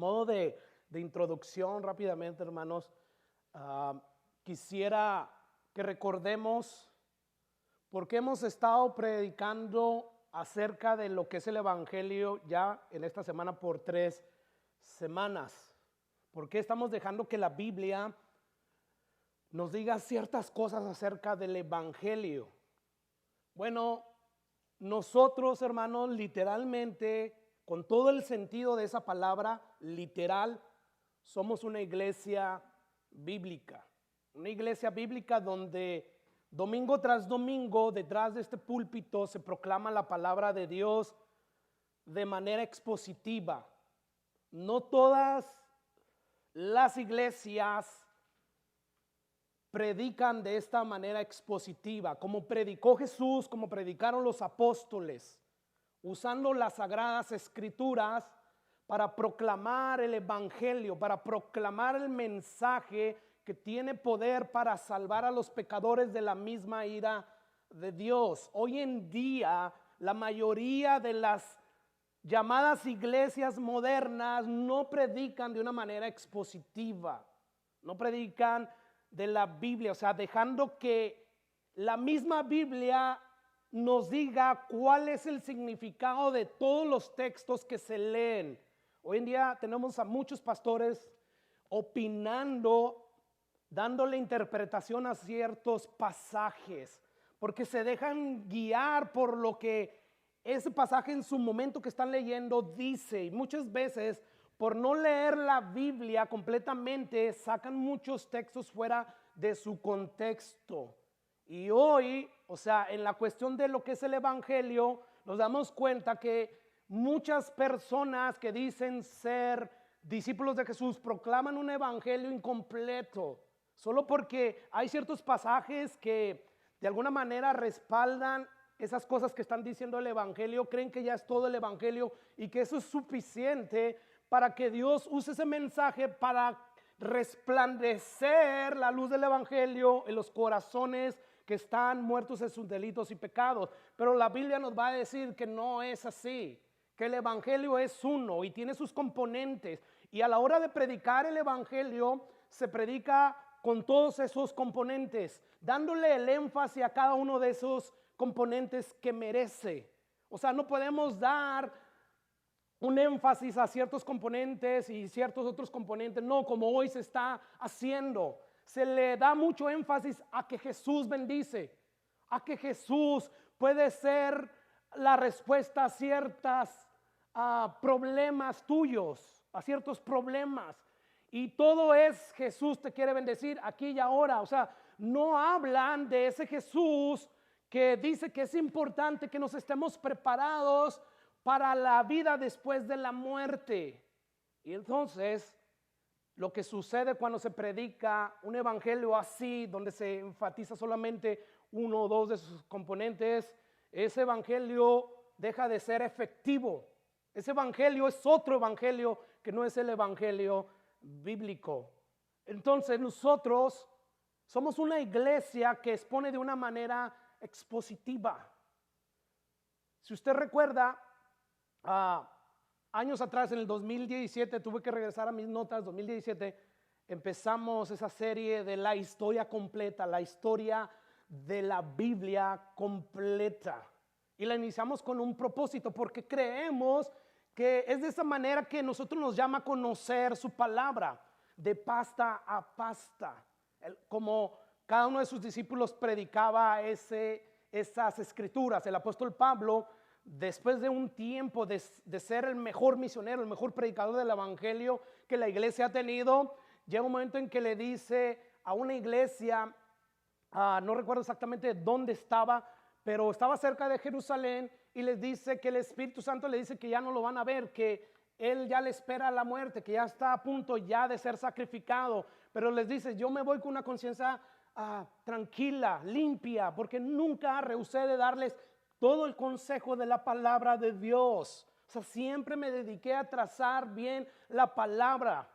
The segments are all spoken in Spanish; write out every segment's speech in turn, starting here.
modo de introducción rápidamente, hermanos, quisiera que recordemos por qué hemos estado predicando acerca de lo que es el Evangelio ya en esta semana por 3 semanas. ¿Por qué estamos dejando que la Biblia nos diga ciertas cosas acerca del Evangelio? Bueno, nosotros, hermanos, literalmente, con todo el sentido de esa palabra, literal, somos una iglesia bíblica. Una iglesia bíblica donde domingo tras domingo, detrás de este púlpito, se proclama la palabra de Dios de manera expositiva. No todas las iglesias predican de esta manera expositiva, como predicó Jesús, como predicaron los apóstoles, usando las sagradas escrituras para proclamar el evangelio, para proclamar el mensaje que tiene poder para salvar a los pecadores de la misma ira de Dios. Hoy en día, la mayoría de las llamadas iglesias modernas no predican de una manera expositiva, no predican de la Biblia, o sea, dejando que la misma Biblia nos diga cuál es el significado de todos los textos que se leen. Hoy en día tenemos a muchos pastores opinando, dándole interpretación a ciertos pasajes, porque se dejan guiar por lo que ese pasaje en su momento que están leyendo dice, y muchas veces por no leer la Biblia completamente sacan muchos textos fuera de su contexto. Y hoy, o sea, en la cuestión de lo que es el evangelio, nos damos cuenta que muchas personas que dicen ser discípulos de Jesús proclaman un evangelio incompleto, solo porque hay ciertos pasajes que de alguna manera respaldan esas cosas que están diciendo el evangelio, creen que ya es todo el evangelio y que eso es suficiente para que Dios use ese mensaje para resplandecer la luz del evangelio en los corazones que están muertos en sus delitos y pecados. Pero la Biblia nos va a decir que no es así, que el evangelio es uno y tiene sus componentes, y a la hora de predicar el evangelio se predica con todos esos componentes, dándole el énfasis a cada uno de esos componentes que merece. O sea, no podemos dar un énfasis a ciertos componentes y ciertos otros componentes, no, como hoy se está haciendo. Se le da mucho énfasis a que Jesús bendice, a que Jesús puede ser la respuesta a ciertos problemas tuyos, a ciertos problemas. Y todo es Jesús te quiere bendecir aquí y ahora. O sea, no hablan de ese Jesús que dice que es importante que nos estemos preparados para la vida después de la muerte. Y entonces, lo que sucede cuando se predica un evangelio así, donde se enfatiza solamente uno o dos de sus componentes, ese evangelio deja de ser efectivo. Ese evangelio es otro evangelio que no es el evangelio bíblico. Entonces nosotros somos una iglesia que expone de una manera expositiva. Si usted recuerda, años atrás, en el 2017, tuve que regresar a mis notas. 2017 empezamos esa serie de la historia completa, la historia de la Biblia completa, y la iniciamos con un propósito, porque creemos que es de esa manera que nosotros nos llama a conocer su palabra de pasta a pasta, como cada uno de sus discípulos predicaba esas escrituras. El apóstol Pablo, después de un tiempo de ser el mejor misionero, el mejor predicador del evangelio que la iglesia ha tenido, llega un momento en que le dice a una iglesia, no recuerdo exactamente dónde estaba, pero estaba cerca de Jerusalén, y les dice que el Espíritu Santo le dice que ya no lo van a ver, que él ya le espera la muerte, que ya está a punto ya de ser sacrificado, pero les dice: yo me voy con una conciencia tranquila, limpia, porque nunca rehusé de darles todo el consejo de la palabra de Dios. O sea, siempre me dediqué a trazar bien la palabra.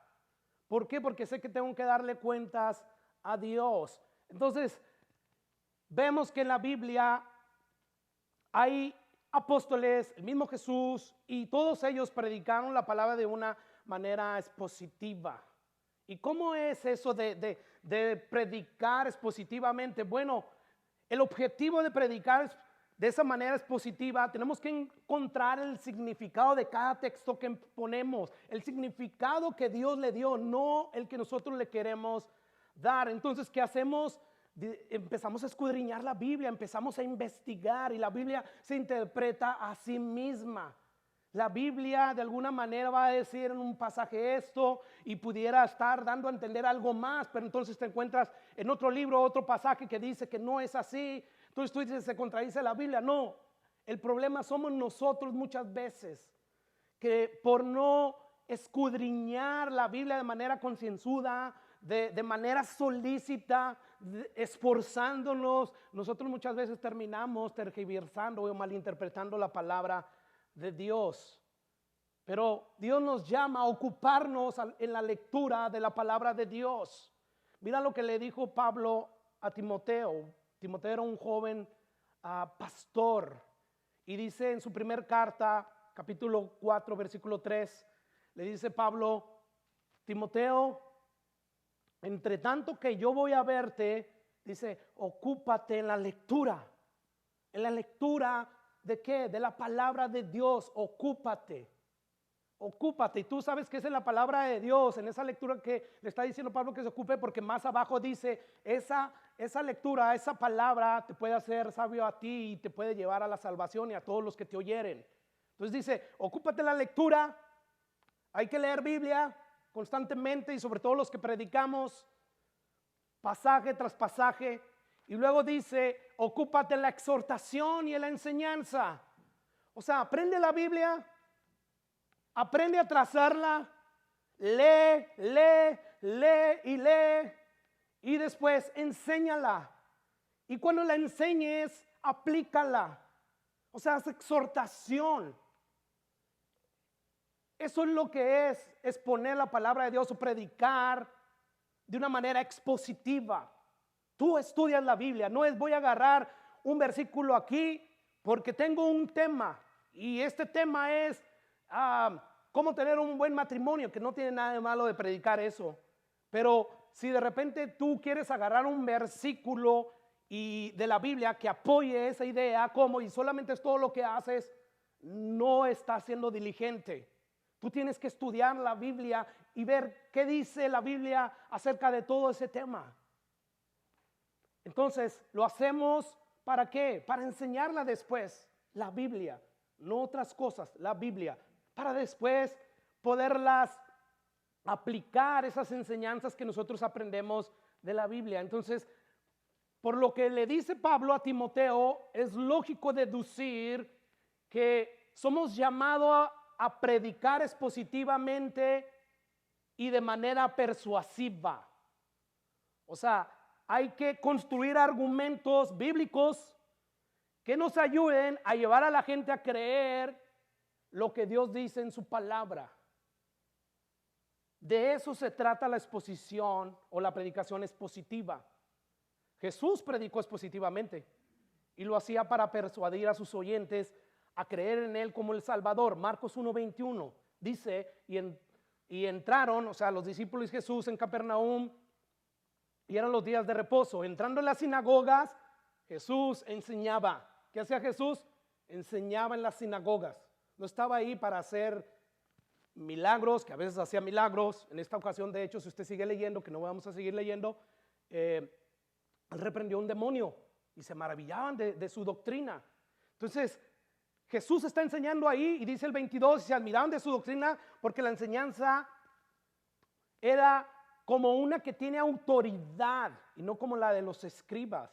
¿Por qué? Porque sé que tengo que darle cuentas a Dios. Entonces, vemos que en la Biblia hay apóstoles, el mismo Jesús, y todos ellos predicaron la palabra de una manera expositiva. ¿Y cómo es eso de predicar expositivamente? Bueno, el objetivo de predicar de esa manera expositiva, tenemos que encontrar el significado de cada texto que ponemos, el significado que Dios le dio, no el que nosotros le queremos dar. Entonces, ¿qué hacemos? Empezamos a escudriñar la Biblia, empezamos a investigar, y la Biblia se interpreta a sí misma. La Biblia de alguna manera va a decir en un pasaje esto y pudiera estar dando a entender algo más, pero entonces te encuentras en otro libro, otro pasaje que dice que no es así. Entonces tú dices, se contradice la Biblia. No, el problema somos nosotros muchas veces, que por no escudriñar la Biblia de manera concienzuda, de manera solícita, esforzándonos, nosotros muchas veces terminamos tergiversando o malinterpretando la palabra de Dios. Pero Dios nos llama a ocuparnos en la lectura de la palabra de Dios. Mira lo que le dijo Pablo a Timoteo. Timoteo era un joven pastor, y dice en su primer carta, capítulo 4, versículo 3, le dice Pablo: Timoteo, entre tanto que yo voy a verte, dice, ocúpate en la lectura. ¿En la lectura de qué? De la palabra de Dios. Ocúpate. Ocúpate. Y tú sabes que es en la palabra de Dios, en esa lectura que le está diciendo Pablo que se ocupe, porque más abajo dice, esa lectura, esa palabra te puede hacer sabio a ti y te puede llevar a la salvación y a todos los que te oyeren. Entonces dice, ocúpate en la lectura. Hay que leer Biblia constantemente, y sobre todo los que predicamos, pasaje tras pasaje. Y luego dice, ocúpate en la exhortación y en la enseñanza. O sea, aprende la Biblia, aprende a trazarla, lee y lee, y después enséñala. Y cuando la enseñes, aplícala. O sea, es exhortación. Eso es lo que es exponer la palabra de Dios o predicar de una manera expositiva. Tú estudias la Biblia, no es voy a agarrar un versículo aquí porque tengo un tema, y este tema es cómo tener un buen matrimonio, que no tiene nada de malo de predicar eso. Pero si de repente tú quieres agarrar un versículo y de la Biblia que apoye esa idea, y solamente es todo lo que haces, no estás siendo diligente. Tú tienes que estudiar la Biblia y ver qué dice la Biblia acerca de todo ese tema. Entonces, ¿lo hacemos para qué? Para enseñarla después, la Biblia, no otras cosas, la Biblia, para después poderlas aplicar, esas enseñanzas que nosotros aprendemos de la Biblia. Entonces, por lo que le dice Pablo a Timoteo, es lógico deducir que somos llamados a predicar expositivamente y de manera persuasiva. O sea, hay que construir argumentos bíblicos que nos ayuden a llevar a la gente a creer lo que Dios dice en su palabra. De eso se trata la exposición o la predicación expositiva. Jesús predicó expositivamente y lo hacía para persuadir a sus oyentes a creer en Él como el Salvador. Marcos 1:21 dice, y entraron, o sea, los discípulos de Jesús en Capernaum, y eran los días de reposo. Entrando en las sinagogas, Jesús enseñaba. ¿Qué hacía Jesús? Enseñaba en las sinagogas. No estaba ahí para hacer milagros, que a veces hacía milagros. En esta ocasión, de hecho, si usted sigue leyendo, que no vamos a seguir leyendo, él reprendió un demonio y se maravillaban de su doctrina. Entonces, Jesús está enseñando ahí, y dice el 22, y se admiraban de su doctrina porque la enseñanza era como una que tiene autoridad y no como la de los escribas.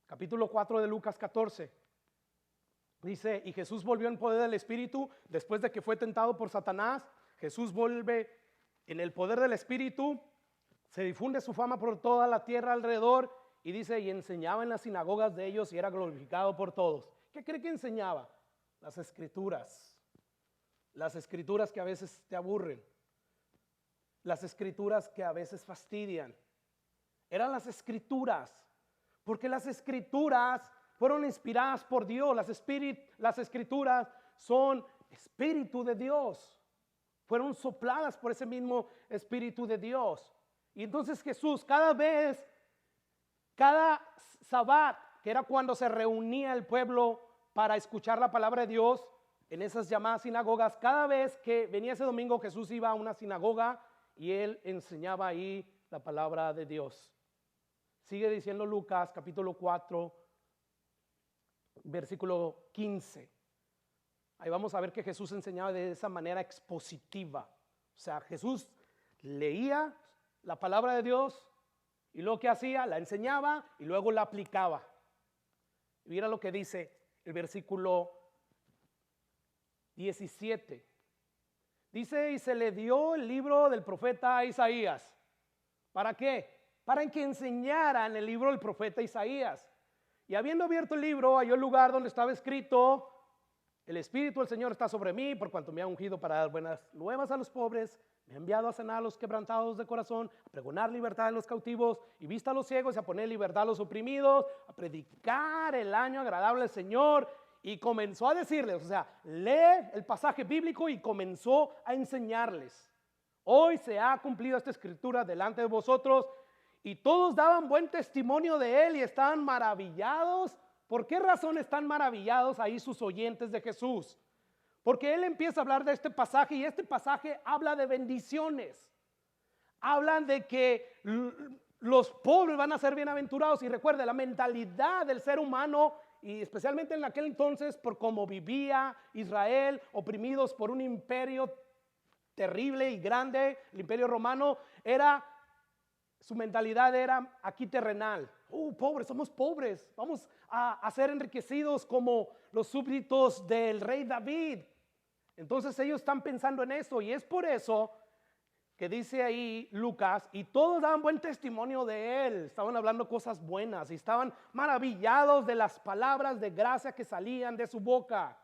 Capítulo 4 de Lucas 14. Dice, y Jesús volvió en poder del Espíritu después de que fue tentado por Satanás. Jesús vuelve en el poder del Espíritu, se difunde su fama por toda la tierra alrededor, y dice, y enseñaba en las sinagogas de ellos y era glorificado por todos. ¿Qué cree que enseñaba? Las escrituras. Las escrituras que a veces te aburren. Las escrituras que a veces fastidian. Eran las escrituras, porque las escrituras fueron inspiradas por Dios. Las escrituras son Espíritu de Dios. Fueron sopladas por ese mismo Espíritu de Dios. Y entonces Jesús cada Sabbat, que era cuando se reunía el pueblo para escuchar la palabra de Dios en esas llamadas sinagogas, cada vez que venía ese domingo Jesús iba a una sinagoga y él enseñaba ahí la palabra de Dios. Sigue diciendo Lucas capítulo 4, versículo 15. Ahí vamos a ver que Jesús enseñaba de esa manera expositiva. O sea, Jesús leía la palabra de Dios y lo que hacía, la enseñaba y luego la aplicaba. Y mira lo que dice el versículo 17. Dice, y se le dio el libro del profeta Isaías. ¿Para qué? Para que enseñaran el libro del profeta Isaías. Y habiendo abierto el libro, halló el lugar donde estaba escrito: el Espíritu del Señor está sobre mí, por cuanto me ha ungido para dar buenas nuevas a los pobres, me ha enviado a sanar a los quebrantados de corazón, a pregonar libertad a los cautivos y vista a los ciegos, y a poner libertad a los oprimidos, a predicar el año agradable al Señor. Y comenzó a decirles, o sea, lee el pasaje bíblico y comenzó a enseñarles: hoy se ha cumplido esta escritura delante de vosotros. Y todos daban buen testimonio de él y estaban maravillados. ¿Por qué razón están maravillados ahí sus oyentes de Jesús? Porque él empieza a hablar de este pasaje, y este pasaje habla de bendiciones. Hablan de que los pobres van a ser bienaventurados. Y recuerde, la mentalidad del ser humano, y especialmente en aquel entonces, por cómo vivía Israel, oprimidos por un imperio terrible y grande, el imperio romano, su mentalidad era aquí terrenal. Pobres, somos pobres, vamos a ser enriquecidos como los súbditos del rey David. Entonces ellos están pensando en eso, y es por eso que dice ahí Lucas, y todos daban buen testimonio de él. Estaban hablando cosas buenas y estaban maravillados de las palabras de gracia que salían de su boca.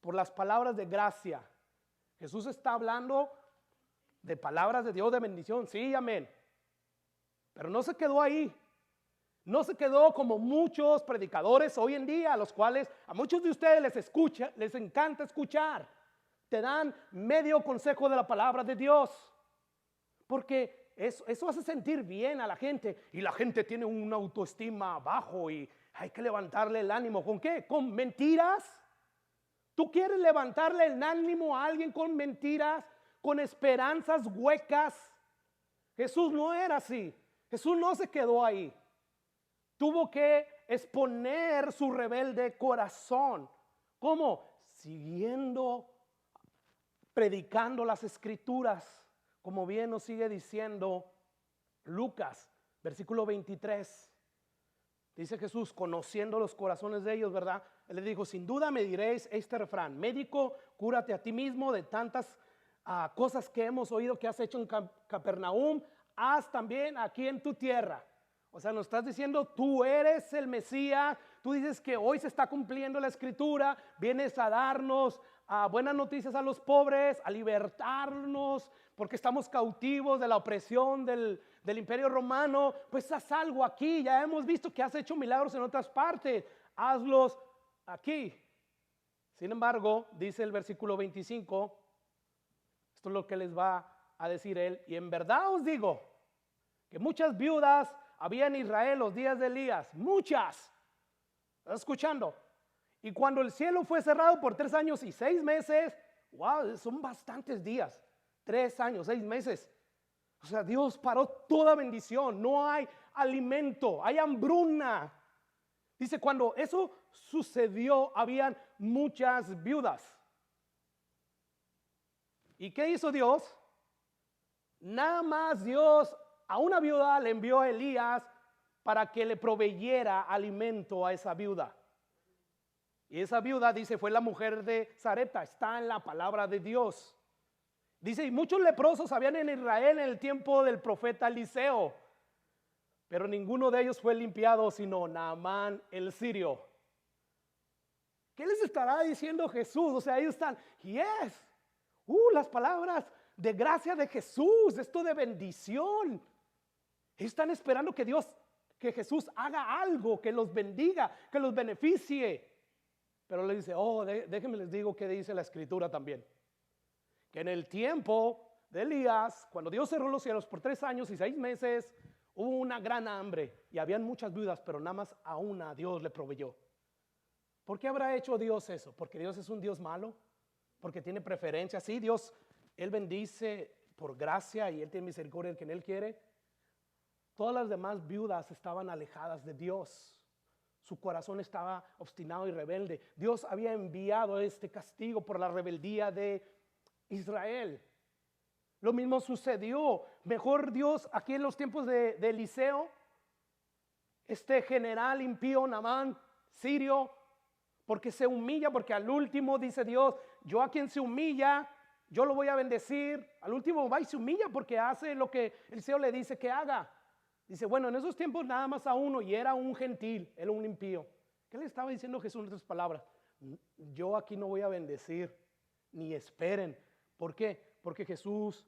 Por las palabras de gracia. Jesús está hablando de palabras de Dios de bendición, sí, amén. Pero no se quedó ahí. No se quedó como muchos predicadores hoy en día, a los cuales a muchos de ustedes les encanta escuchar. Te dan medio consejo de la palabra de Dios, porque eso hace sentir bien a la gente, y la gente tiene una autoestima bajo y hay que levantarle el ánimo. ¿Con qué? ¿Con mentiras? ¿Tú quieres levantarle el ánimo a alguien con mentiras, con esperanzas huecas? Jesús no era así. Jesús no se quedó ahí. Tuvo que exponer su rebelde corazón. ¿Cómo? Siguiendo, predicando las escrituras, como bien nos sigue diciendo Lucas, versículo 23. Dice Jesús, conociendo los corazones de ellos, ¿verdad? Él le dijo: sin duda me diréis este refrán: médico, cúrate a ti mismo de tantas cosas que hemos oído que has hecho en Capernaum, haz también aquí en tu tierra. O sea, nos estás diciendo, tú eres el Mesías. Tú dices que hoy se está cumpliendo la escritura, vienes a darnos buenas noticias a los pobres, a libertarnos porque estamos cautivos de la opresión del imperio romano. Pues haz algo aquí. Ya hemos visto que has hecho milagros en otras partes, hazlos aquí. Sin embargo, dice el versículo 25, esto es lo que les va a decir él: y en verdad os digo que muchas viudas había en Israel los días de Elías, muchas. ¿Estás escuchando? Y cuando el cielo fue cerrado por 3 años y 6 meses, wow, son bastantes días. 3 años, 6 meses. O sea, Dios paró toda bendición. No hay alimento, hay hambruna. Dice, cuando eso sucedió, habían muchas viudas. ¿Y qué hizo Dios? Nada más Dios a una viuda le envió a Elías para que le proveyera alimento a esa viuda. Y esa viuda, dice, fue la mujer de Sarepta. Está en la palabra de Dios. Dice, y muchos leprosos habían en Israel en el tiempo del profeta Eliseo, pero ninguno de ellos fue limpiado, sino Naamán el sirio. ¿Qué les estará diciendo Jesús? O sea, ellos están, las palabras de gracia de Jesús, esto de bendición. Ellos están esperando que Dios que Jesús haga algo, que los bendiga, que los beneficie. Pero le dice, déjenme les digo qué dice la Escritura también. Que en el tiempo de Elías, cuando Dios cerró los cielos por 3 años y 6 meses, hubo una gran hambre y habían muchas viudas, pero nada más a una Dios le proveyó. ¿Por qué habrá hecho Dios eso? ¿Porque Dios es un Dios malo? ¿Porque tiene preferencia? Sí, Dios, Él bendice por gracia y Él tiene misericordia de quien Él quiere. Todas las demás viudas estaban alejadas de Dios. Su corazón estaba obstinado y rebelde. Dios había enviado este castigo por la rebeldía de Israel. Lo mismo sucedió. Mejor Dios, aquí en los tiempos de Eliseo, este general impío Naamán, sirio, porque se humilla, porque al último dice Dios, yo a quien se humilla, yo lo voy a bendecir. Al último va y se humilla porque hace lo que Eliseo le dice que haga. Dice, bueno, en esos tiempos nada más a uno, y era un gentil, era un impío. ¿Qué le estaba diciendo Jesús en otras palabras? Yo aquí no voy a bendecir, ni esperen. ¿Por qué? Porque Jesús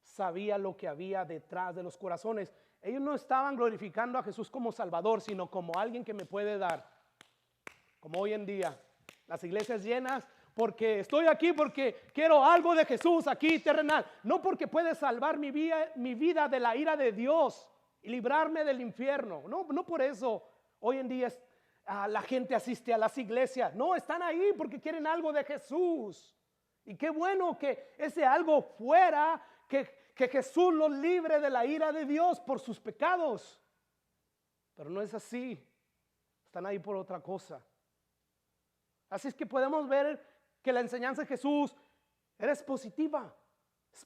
sabía lo que había detrás de los corazones. Ellos no estaban glorificando a Jesús como Salvador, sino como alguien que me puede dar. Como hoy en día, las iglesias llenas porque estoy aquí, porque quiero algo de Jesús aquí terrenal. No porque puede salvar mi vida de la ira de Dios y librarme del infierno. No por eso hoy en día la gente asiste a las iglesias. No, están ahí porque quieren algo de Jesús. Y qué bueno que ese algo fuera que Jesús los libre de la ira de Dios por sus pecados. Pero no es así. Están ahí por otra cosa. Así es que podemos ver que la enseñanza de Jesús era expositiva.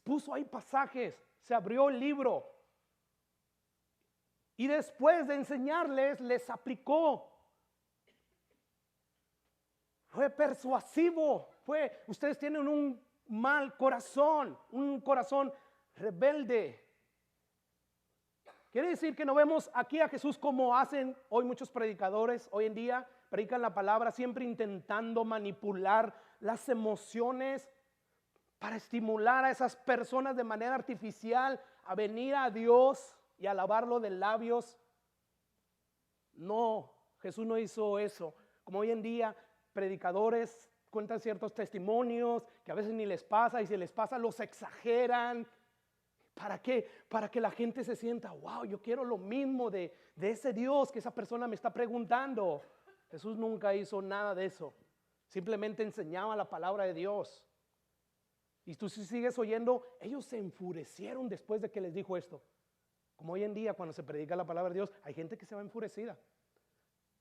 Puso ahí pasajes, se abrió el libro. Y después de enseñarles, les aplicó. Fue persuasivo. Ustedes tienen un mal corazón, un corazón rebelde. Quiere decir que no vemos aquí a Jesús como hacen hoy muchos predicadores. Hoy en día predican la palabra siempre intentando manipular las emociones para estimular a esas personas de manera artificial a venir a Dios y alabarlo de labios. No, Jesús no hizo eso. Como hoy en día predicadores cuentan ciertos testimonios que a veces ni les pasa, y si les pasa los exageran. ¿Para qué? Para que la gente se sienta, wow, yo quiero lo mismo de ese Dios que esa persona me está preguntando. Jesús nunca hizo nada de eso. Simplemente enseñaba la palabra de Dios. Y tú si sigues oyendo, ellos se enfurecieron después de que les dijo esto. Como hoy en día cuando se predica la palabra de Dios, hay gente que se va enfurecida.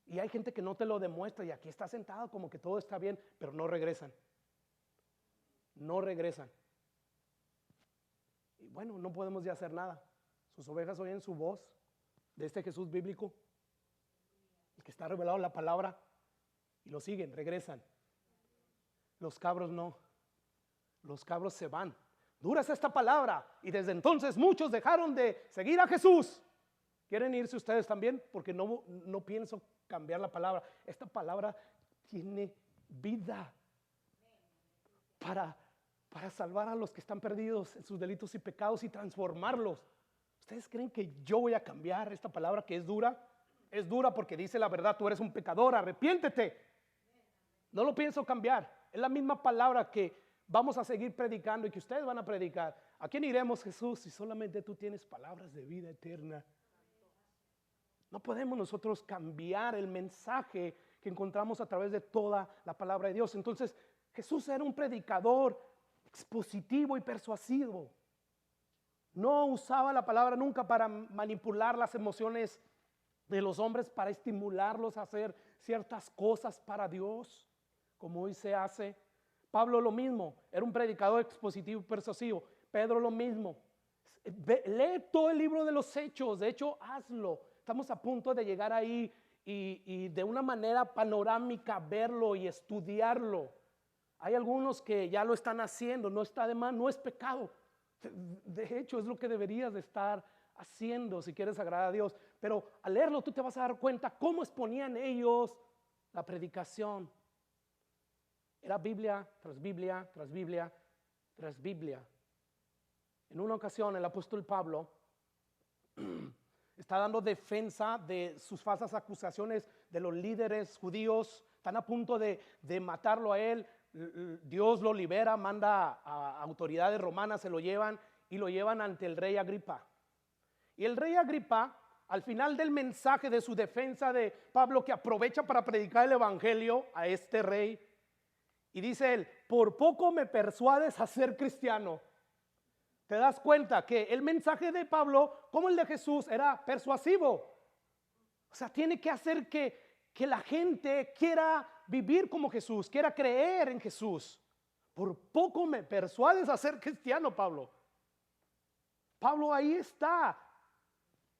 Y hay gente que no te lo demuestra y aquí está sentado como que todo está bien, pero no regresan. No regresan. Y bueno, no podemos ya hacer nada. Sus ovejas oyen su voz de este Jesús bíblico, el que está revelado en la palabra, y lo siguen, regresan. Los cabros no. Los cabros se van. Dura es esta palabra, y desde entonces muchos dejaron de seguir a Jesús. ¿Quieren irse ustedes también? Porque no pienso cambiar la palabra. Esta palabra tiene vida para salvar a los que están perdidos en sus delitos y pecados y transformarlos. ¿Ustedes creen que yo voy a cambiar esta palabra que es dura? Es dura porque dice la verdad, tú eres un pecador, arrepiéntete. No lo pienso cambiar. Es la misma palabra que vamos a seguir predicando y que ustedes van a predicar. ¿A quién iremos, Jesús, si solamente tú tienes palabras de vida eterna? No podemos nosotros cambiar el mensaje que encontramos a través de toda la palabra de Dios. Entonces, Jesús era un predicador expositivo y persuasivo. No usaba la palabra nunca para manipular las emociones de los hombres, para estimularlos a hacer ciertas cosas para Dios, como hoy se hace. Pablo lo mismo, era un predicador expositivo y persuasivo. Pedro lo mismo. Lee todo el libro de los Hechos, de hecho hazlo. Estamos a punto de llegar ahí y de una manera panorámica verlo y estudiarlo. Hay algunos que ya lo están haciendo, no está de más, no es pecado. De hecho es lo que deberías de estar haciendo si quieres agradar a Dios. Pero al leerlo tú te vas a dar cuenta cómo exponían ellos la predicación. Era Biblia tras Biblia, tras Biblia, tras Biblia. En una ocasión el apóstol Pablo está dando defensa de sus falsas acusaciones de los líderes judíos. Están a punto de matarlo a él. Dios lo libera, manda a autoridades romanas, se lo llevan y lo llevan ante el rey Agripa. Y el rey Agripa, al final del mensaje de su defensa de Pablo, que aprovecha para predicar el evangelio a este rey, y dice él: por poco me persuades a ser cristiano. Te das cuenta que el mensaje de Pablo, como el de Jesús, era persuasivo. O sea, tiene que hacer que la gente quiera vivir como Jesús, quiera creer en Jesús. Por poco me persuades a ser cristiano, Pablo. Pablo ahí está.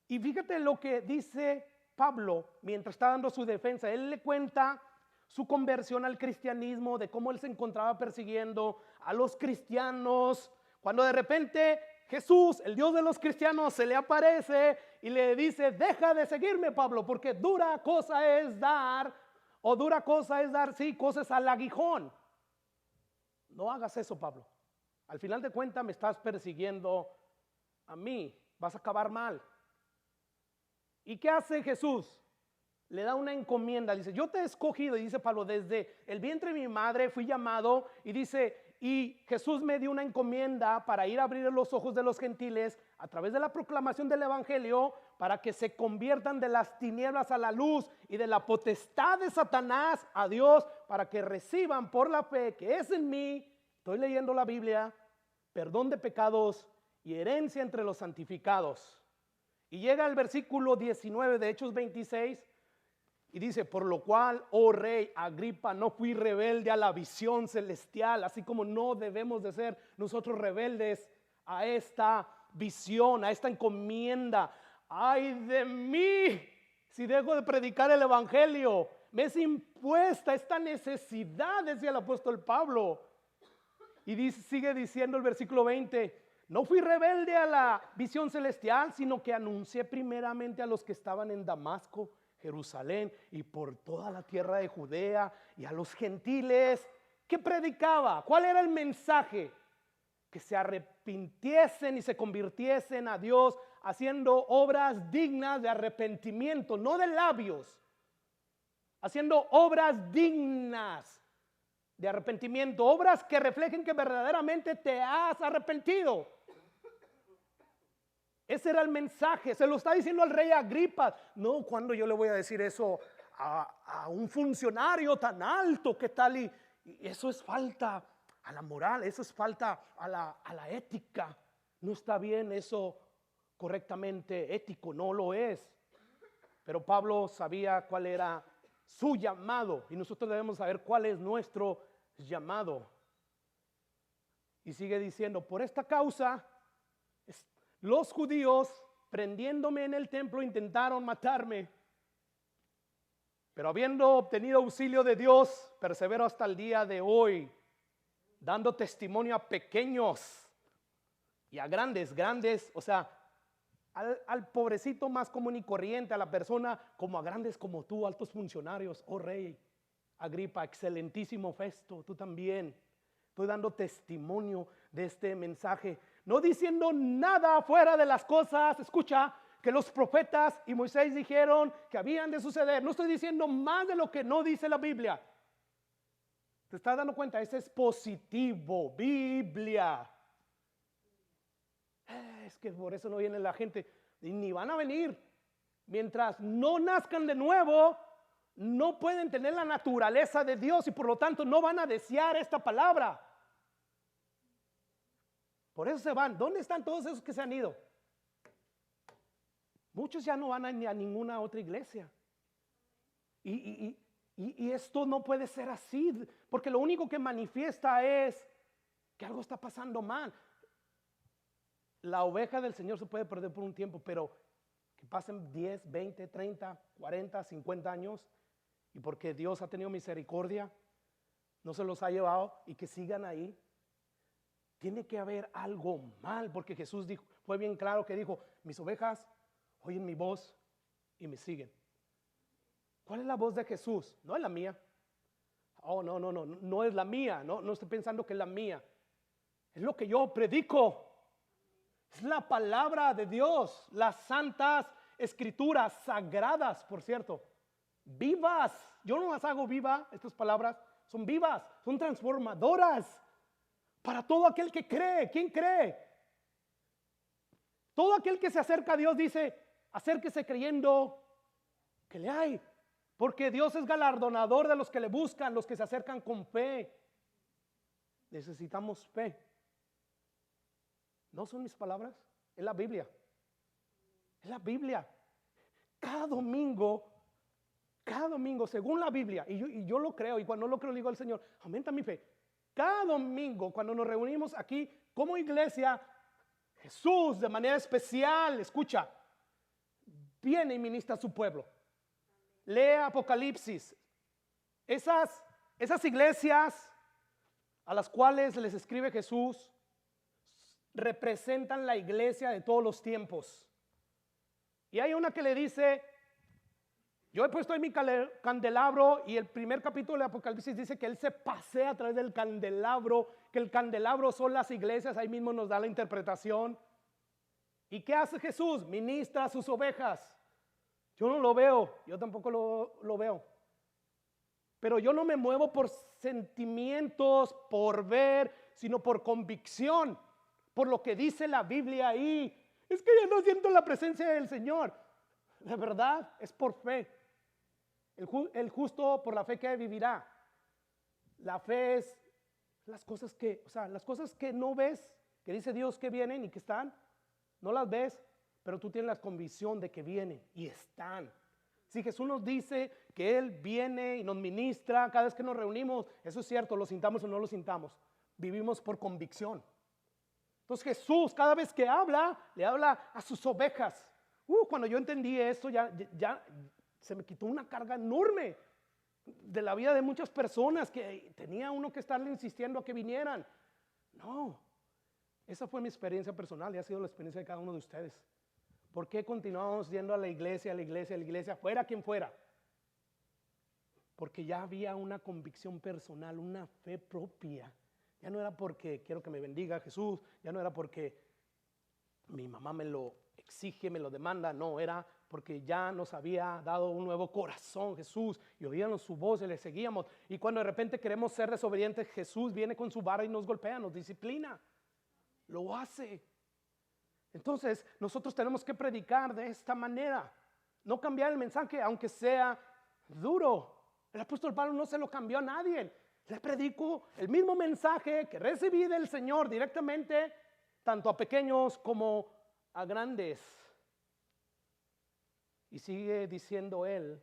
Y fíjate lo que dice Pablo mientras está dando su defensa. Él le cuenta su conversión al cristianismo, de cómo él se encontraba persiguiendo a los cristianos, cuando de repente Jesús, el Dios de los cristianos, se le aparece y le dice: deja de seguirme, Pablo, porque dura cosa es dar cosas al aguijón. No hagas eso, Pablo. Al final de cuentas me estás persiguiendo a mí, vas a acabar mal. ¿Y qué hace Jesús? Le da una encomienda, dice: yo te he escogido, y dice Pablo, desde el vientre de mi madre fui llamado, y dice: y Jesús me dio una encomienda para ir a abrir los ojos de los gentiles a través de la proclamación del evangelio, para que se conviertan de las tinieblas a la luz y de la potestad de Satanás a Dios, para que reciban por la fe que es en mí, estoy leyendo la Biblia, perdón de pecados y herencia entre los santificados. Y llega el versículo 19 de Hechos 26 y dice: por lo cual, oh rey Agripa, no fui rebelde a la visión celestial, así como no debemos de ser nosotros rebeldes a esta visión, a esta encomienda. Ay de mí si dejo de predicar el evangelio, me es impuesta esta necesidad, decía el apóstol Pablo. Y sigue diciendo el versículo 20: no fui rebelde a la visión celestial, sino que anuncié primeramente a los que estaban en Damasco, Jerusalén y por toda la tierra de Judea, y a los gentiles. ¿Qué predicaba? ¿Cuál era el mensaje? Que se arrepintiesen y se convirtiesen a Dios, haciendo obras dignas de arrepentimiento, no de labios, haciendo obras dignas de arrepentimiento, obras que reflejen que verdaderamente te has arrepentido. Ese era el mensaje, se lo está diciendo al rey Agripa. No, cuando yo le voy a decir eso a un funcionario tan alto, ¿qué tal? Y eso es falta a la moral, eso es falta a la ética. No está bien eso correctamente ético, no lo es. Pero Pablo sabía cuál era su llamado, y nosotros debemos saber cuál es nuestro llamado. Y sigue diciendo: por esta causa los judíos, prendiéndome en el templo, intentaron matarme, pero habiendo obtenido auxilio de Dios, persevero hasta el día de hoy, dando testimonio a pequeños y a grandes, o sea, al pobrecito más común y corriente, a la persona, como a grandes como tú, altos funcionarios. Oh rey Agripa, excelentísimo Festo, tú también. Estoy dando testimonio de este mensaje, no diciendo nada fuera de las cosas, escucha, que los profetas y Moisés dijeron que habían de suceder. No estoy diciendo más de lo que no dice la Biblia. ¿Te estás dando cuenta? Ese es positivo, Biblia. Es que por eso no viene la gente, ni van a venir. Mientras no nazcan de nuevo, no pueden tener la naturaleza de Dios, y por lo tanto no van a desear esta palabra. Por eso se van. ¿Dónde están todos esos que se han ido? Muchos ya no van a ninguna otra iglesia. Y esto no puede ser así, porque lo único que manifiesta es que algo está pasando mal. La oveja del Señor se puede perder por un tiempo, pero que pasen 10, 20, 30, 40, 50 años, y porque Dios ha tenido misericordia, no se los ha llevado, y que sigan ahí. Tiene que haber algo mal, porque Jesús dijo, fue bien claro que dijo: mis ovejas oyen mi voz y me siguen. ¿Cuál es la voz de Jesús? No es la mía. Oh, no es la mía. No estoy pensando que es la mía. Es lo que yo predico. Es la palabra de Dios, las santas escrituras sagradas, por cierto, vivas. Yo no las hago viva, estas palabras son vivas, son transformadoras para todo aquel que cree. ¿Quién cree? Todo aquel que se acerca a Dios dice, acérquese creyendo que le hay, porque Dios es galardonador de los que le buscan, los que se acercan con fe. Necesitamos fe. No son mis palabras, es la Biblia. Es la Biblia. Cada domingo, según la Biblia, y yo lo creo, y cuando no lo creo le digo al Señor, aumenta mi fe. Cada domingo, cuando nos reunimos aquí como iglesia, Jesús de manera especial, escucha, viene y ministra a su pueblo. Lee Apocalipsis. Esas iglesias a las cuales les escribe Jesús representan la iglesia de todos los tiempos. Y hay una que le dice, yo he puesto ahí mi candelabro, y el primer capítulo de Apocalipsis dice que él se pasea a través del candelabro, que el candelabro son las iglesias, ahí mismo nos da la interpretación. ¿Y qué hace Jesús? Ministra a sus ovejas. Yo no lo veo, yo tampoco lo veo. Pero yo no me muevo por sentimientos, por ver, sino por convicción, por lo que dice la Biblia ahí. Es que yo no siento la presencia del Señor. De verdad, es por fe. El justo por la fe que vivirá. La fe es las cosas que no ves, que dice Dios que vienen y que están, no las ves, pero tú tienes la convicción de que vienen y están. Si Jesús nos dice que Él viene y nos ministra cada vez que nos reunimos, eso es cierto, lo sintamos o no lo sintamos, vivimos por convicción. Entonces Jesús cada vez que habla, le habla a sus ovejas. Cuando yo entendí esto, ya se me quitó una carga enorme de la vida de muchas personas que tenía uno que estarle insistiendo a que vinieran. No, esa fue mi experiencia personal y ha sido la experiencia de cada uno de ustedes. ¿Por qué continuamos yendo a la iglesia, fuera quien fuera? Porque ya había una convicción personal, una fe propia. Ya no era porque quiero que me bendiga Jesús, ya no era porque mi mamá me lo exige, me lo demanda, no, era porque ya nos había dado un nuevo corazón Jesús y oíamos su voz y le seguíamos. Y cuando de repente queremos ser desobedientes, Jesús viene con su vara y nos golpea, nos disciplina, lo hace. Entonces nosotros tenemos que predicar de esta manera, no cambiar el mensaje aunque sea duro. El apóstol Pablo no se lo cambió a nadie, le predico el mismo mensaje que recibí del Señor directamente, tanto a pequeños como a grandes. Y sigue diciendo él,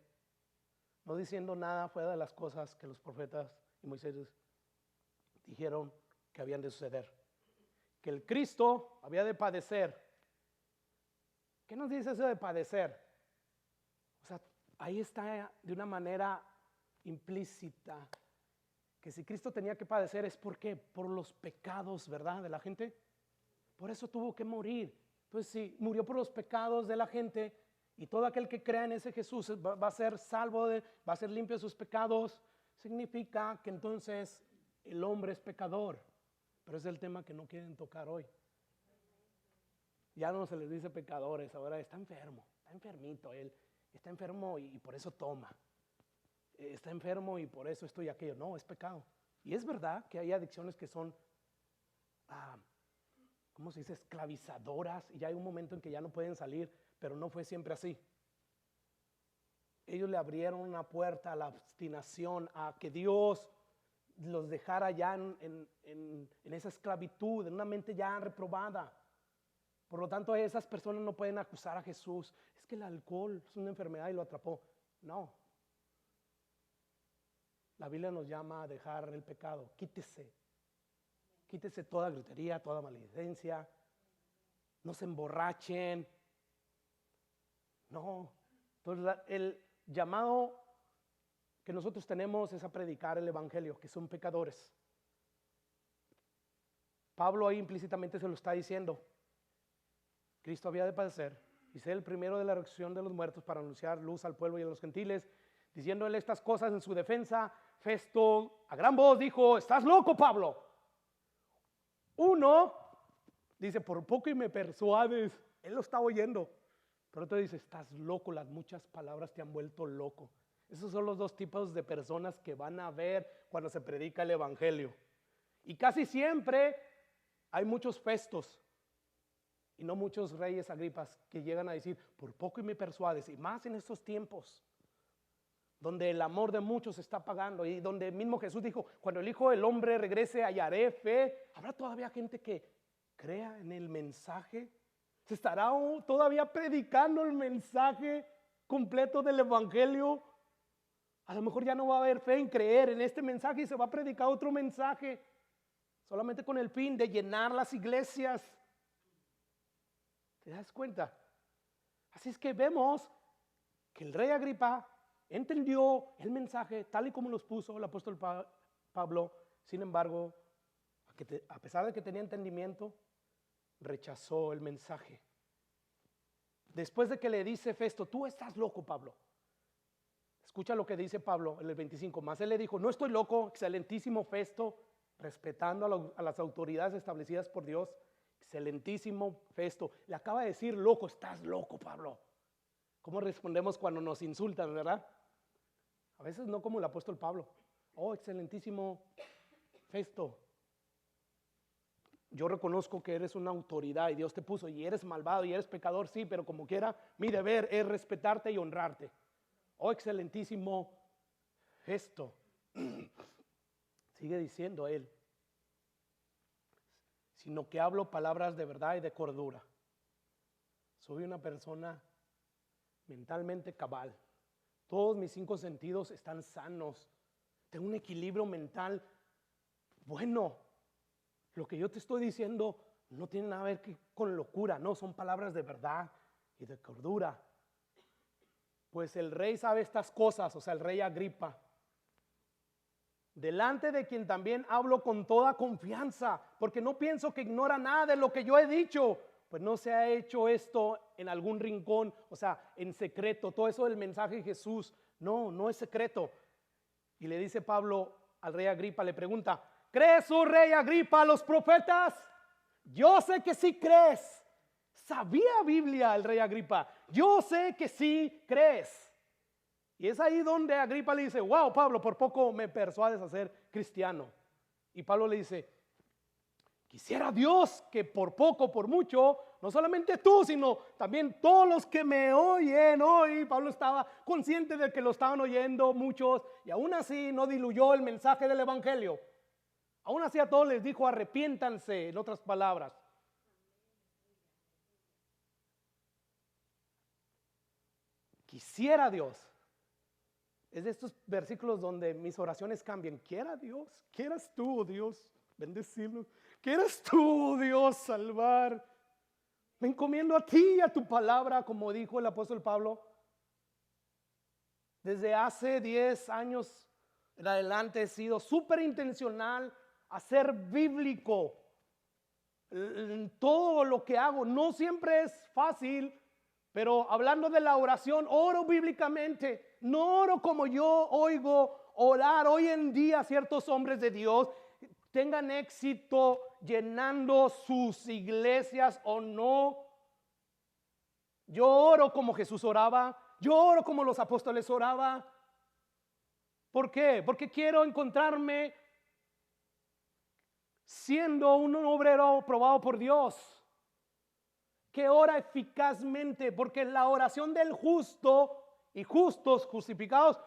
no diciendo nada fuera de las cosas que los profetas y Moisés dijeron que habían de suceder. Que el Cristo había de padecer. ¿Qué nos dice eso de padecer? O sea, ahí está de una manera implícita que si Cristo tenía que padecer es porque por los pecados, ¿verdad?, de la gente. Por eso tuvo que morir. Entonces, si murió por los pecados de la gente y todo aquel que crea en ese Jesús va a ser salvo, va a ser limpio de sus pecados, significa que entonces el hombre es pecador. Pero es el tema que no quieren tocar hoy. Ya no se les dice pecadores, ahora está enfermo, está enfermito, él está enfermo y por eso toma. Está enfermo y por eso esto y aquello. No, es pecado. Y es verdad que hay adicciones que son, ¿cómo se dice?, esclavizadoras, y ya hay un momento en que ya no pueden salir, pero no fue siempre así. Ellos le abrieron una puerta a la obstinación, a que Dios los dejara ya en esa esclavitud, en una mente ya reprobada. Por lo tanto, esas personas no pueden acusar a Jesús. Es que el alcohol es una enfermedad y lo atrapó. No. La Biblia nos llama a dejar el pecado. Quítese. Quítese toda gritería, toda maledicencia. No se emborrachen. No. Entonces, el llamado que nosotros tenemos es a predicar el evangelio, que son pecadores. Pablo ahí implícitamente se lo está diciendo. Cristo había de padecer y ser el primero de la resurrección de los muertos para anunciar luz al pueblo y a los gentiles. Diciéndole estas cosas en su defensa, Festo a gran voz dijo: ¿estás loco, Pablo? Uno dice: por poco y me persuades. Él lo está oyendo. Pero otro dice, estás loco, las muchas palabras te han vuelto loco. Esos son los dos tipos de personas que van a ver cuando se predica el evangelio. Y casi siempre hay muchos Festos y no muchos reyes Agripas que llegan a decir, por poco y me persuades, y más en estos tiempos donde el amor de muchos se está pagando y donde mismo Jesús dijo, cuando el Hijo del Hombre regrese hallaré fe. ¿Habrá todavía gente que crea en el mensaje? ¿Se estará todavía predicando el mensaje completo del evangelio? A lo mejor ya no va a haber fe en creer en este mensaje y se va a predicar otro mensaje, solamente con el fin de llenar las iglesias. ¿Te das cuenta? Así es que vemos que el rey Agripa entendió el mensaje tal y como los puso el apóstol Pablo. Sin embargo, a pesar de que tenía entendimiento, rechazó el mensaje. Después de que le dice Festo, tú estás loco, Pablo. Escucha lo que dice Pablo en el 25. Más él le dijo, no estoy loco, excelentísimo Festo, respetando a las autoridades establecidas por Dios. Excelentísimo Festo. Le acaba de decir loco, estás loco, Pablo. ¿Cómo respondemos cuando nos insultan, verdad? A veces no como el apóstol Pablo. Oh, excelentísimo Festo. Yo reconozco que eres una autoridad y Dios te puso y eres malvado y eres pecador, sí, pero como quiera, mi deber es respetarte y honrarte. Oh, excelentísimo Festo. Sigue diciendo él, sino que hablo palabras de verdad y de cordura. Soy una persona mentalmente cabal. Todos mis 5 sentidos están sanos. Tengo un equilibrio mental bueno. Lo que yo te estoy diciendo no tiene nada que ver con locura, no, son palabras de verdad y de cordura. Pues el rey sabe estas cosas, o sea, el rey Agripa, delante de quien también hablo con toda confianza, porque no pienso que ignora nada de lo que yo he dicho, pues no se ha hecho esto en algún rincón, o sea, en secreto. Todo eso del mensaje de Jesús, no es secreto. Y le dice Pablo al rey Agripa, le pregunta, ¿crees, oh rey Agripa, a los profetas? Yo sé que sí crees. Sabía Biblia el rey Agripa. Yo sé que sí crees. Y es ahí donde Agripa le dice, wow, Pablo, por poco me persuades a ser cristiano. Y Pablo le dice, quisiera Dios que por poco, por mucho, no solamente tú, sino también todos los que me oyen hoy. Pablo estaba consciente de que lo estaban oyendo muchos y aún así no diluyó el mensaje del evangelio. Aún así a todos les dijo arrepiéntanse, en otras palabras. Quisiera Dios. Es de estos versículos donde mis oraciones cambian. Quiera Dios, quieras tú, Dios, bendecirnos. Quieras tú, Dios, salvar. Me encomiendo a ti y a tu palabra, como dijo el apóstol Pablo. Desde hace 10 años en adelante he sido súper intencional a ser bíblico en todo lo que hago. No siempre es fácil, pero hablando de la oración, oro bíblicamente. No oro como yo oigo orar hoy en día ciertos hombres de Dios tengan éxito llenando sus iglesias o no. Yo oro como Jesús oraba. Yo oro como los apóstoles oraban. ¿Por qué? Porque quiero encontrarme siendo un obrero probado por Dios, que ora eficazmente, porque la oración del justo y justos, justificados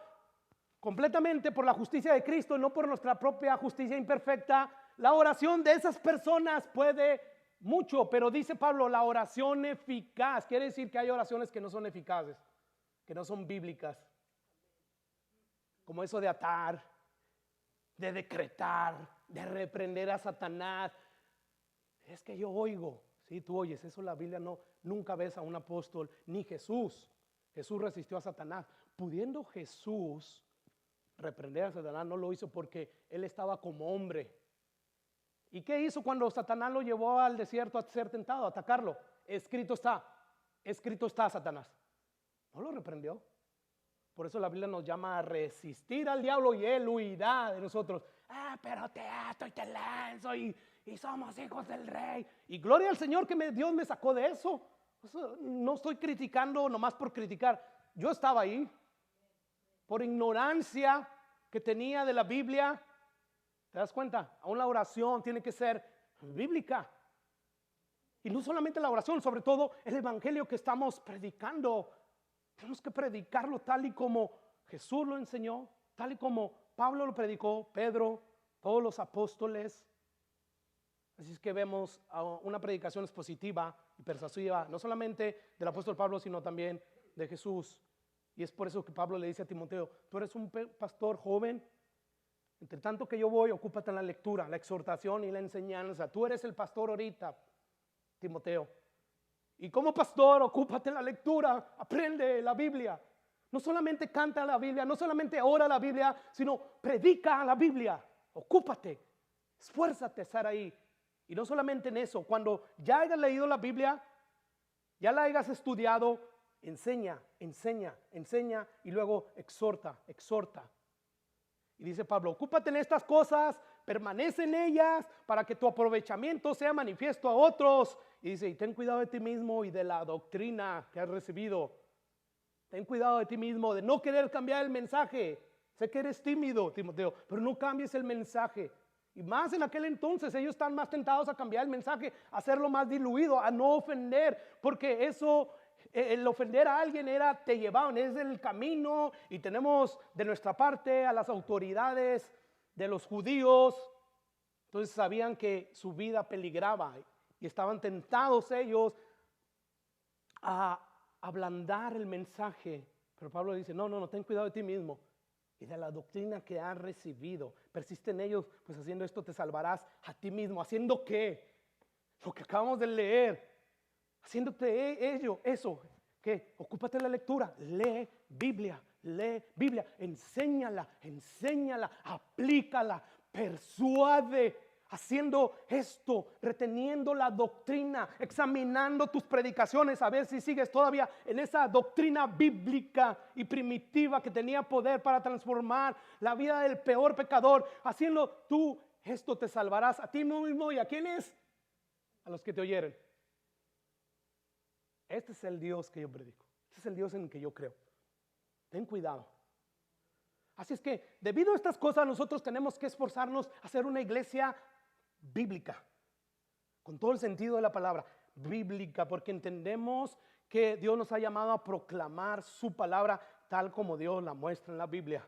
completamente por la justicia de Cristo, no por nuestra propia justicia imperfecta, la oración de esas personas puede mucho, pero dice Pablo, la oración eficaz, quiere decir que hay oraciones que no son eficaces, que no son bíblicas, como eso de atar, de decretar, de reprender a Satanás. Es que yo oigo, sí, tú oyes, eso la Biblia no, nunca ves a un apóstol, ni Jesús. Jesús resistió a Satanás. Pudiendo Jesús reprender a Satanás, no lo hizo porque él estaba como hombre. ¿Y qué hizo cuando Satanás lo llevó al desierto a ser tentado, a atacarlo? Escrito está Satanás. No lo reprendió. Por eso la Biblia nos llama a resistir al diablo y él huirá de nosotros. Pero te ato y te lanzo y somos hijos del rey. Y gloria al Señor que Dios me sacó de eso. No estoy criticando nomás por criticar. Yo estaba ahí por ignorancia que tenía de la Biblia. ¿Te das cuenta? Aún la oración tiene que ser bíblica. Y no solamente la oración, sobre todo el evangelio que estamos predicando. Tenemos que predicarlo tal y como Jesús lo enseñó, tal y como Pablo lo predicó, Pedro, todos los apóstoles. Así es que vemos una predicación expositiva y persuasiva, no solamente del apóstol Pablo, sino también de Jesús. Y es por eso que Pablo le dice a Timoteo: tú eres un pastor joven, entre tanto que yo voy, ocúpate en la lectura, la exhortación y la enseñanza. Tú eres el pastor ahorita, Timoteo. Y como pastor, ocúpate en la lectura, aprende la Biblia. No solamente canta la Biblia, no solamente ora la Biblia, sino predica la Biblia. Ocúpate, esfuérzate a estar ahí. Y no solamente en eso, cuando ya hayas leído la Biblia, ya la hayas estudiado, enseña y luego exhorta. Y dice Pablo: ocúpate en estas cosas, permanece en ellas para que tu aprovechamiento sea manifiesto a otros. Y dice: y ten cuidado de ti mismo y de la doctrina que has recibido. Ten cuidado de ti mismo, de no querer cambiar el mensaje. Sé que eres tímido, Timoteo, pero no cambies el mensaje. Y más en aquel entonces ellos están más tentados a cambiar el mensaje, a hacerlo más diluido, a no ofender, porque eso, el ofender a alguien te llevaban, es el camino. Y tenemos de nuestra parte a las autoridades de los judíos. Entonces sabían que su vida peligraba y estaban tentados ellos a ablandar el mensaje. Pero Pablo dice: no, ten cuidado de ti mismo y de la doctrina que has recibido. Persiste en ellos, pues haciendo esto te salvarás a ti mismo. ¿Haciendo qué? Lo que acabamos de leer. Haciéndote eso, que ocúpate en la lectura, lee Biblia, enséñala, aplícala, persuade. Haciendo esto, reteniendo la doctrina, examinando tus predicaciones, a ver si sigues todavía en esa doctrina bíblica y primitiva que tenía poder para transformar la vida del peor pecador. Haciendo tú esto te salvarás a ti mismo y a quienes, a los que te oyeren. Este es el Dios que yo predico, este es el Dios en el que yo creo. Ten cuidado. Así es que debido a estas cosas nosotros tenemos que esforzarnos a ser una iglesia bíblica, con todo el sentido de la palabra, bíblica, porque entendemos que Dios nos ha llamado a proclamar su palabra tal como Dios la muestra en la Biblia.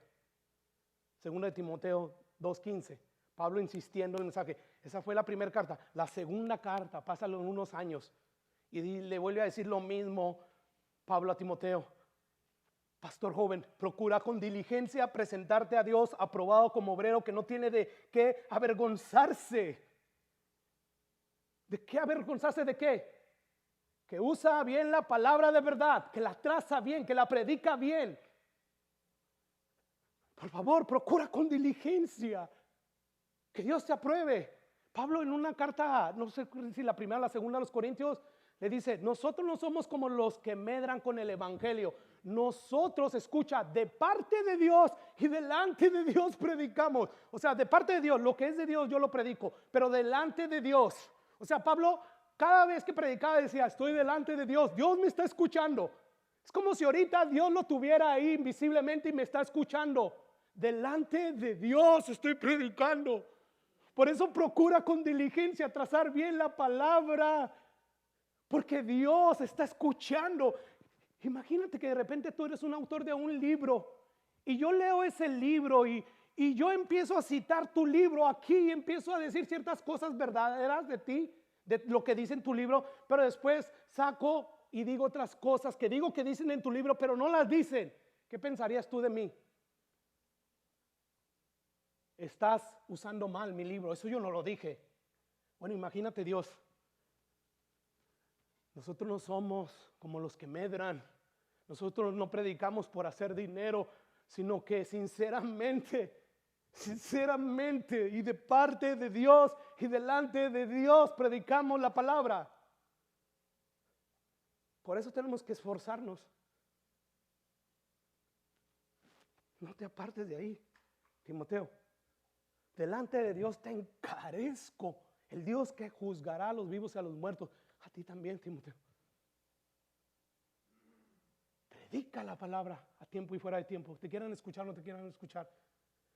Segunda de Timoteo 2:15, Pablo insistiendo en el mensaje. Esa fue la primera carta. La segunda carta, pásalo en unos años, y le vuelve a decir lo mismo Pablo a Timoteo: pastor joven, procura con diligencia presentarte a Dios aprobado como obrero que no tiene de qué avergonzarse. ¿De qué avergonzarse? ¿De qué? Que usa bien la palabra de verdad, que la traza bien, que la predica bien. Por favor, procura con diligencia que Dios te apruebe. Pablo en una carta, no sé si la primera o la segunda a los Corintios, le dice: nosotros no somos como los que medran con el evangelio. Nosotros, escucha, de parte de Dios y delante de Dios predicamos. O sea, de parte de Dios, lo que es de Dios yo lo predico, pero delante de Dios. O sea, Pablo cada vez que predicaba decía: estoy delante de Dios, Dios me está escuchando. Es como si ahorita Dios lo tuviera ahí invisiblemente y me está escuchando. Delante de Dios estoy predicando. Por eso procura con diligencia trazar bien la palabra, porque Dios está escuchando. Imagínate que de repente tú eres un autor de un libro y yo leo ese libro y yo empiezo a citar tu libro aquí y empiezo a decir ciertas cosas verdaderas de ti, de lo que dice en tu libro, pero después saco y digo otras cosas que digo que dicen en tu libro, pero no las dicen. ¿Qué pensarías tú de mí? Estás usando mal mi libro, eso yo no lo dije. Bueno, imagínate Dios. Nosotros no somos como los que medran. Nosotros no predicamos por hacer dinero, sino que sinceramente y de parte de Dios y delante de Dios predicamos la palabra. Por eso tenemos que esforzarnos. No te apartes de ahí, Timoteo. Delante de Dios te encarezco, el Dios que juzgará a los vivos y a los muertos. A ti también, Timoteo. Predica la palabra a tiempo y fuera de tiempo. Te quieran escuchar o no te quieran escuchar.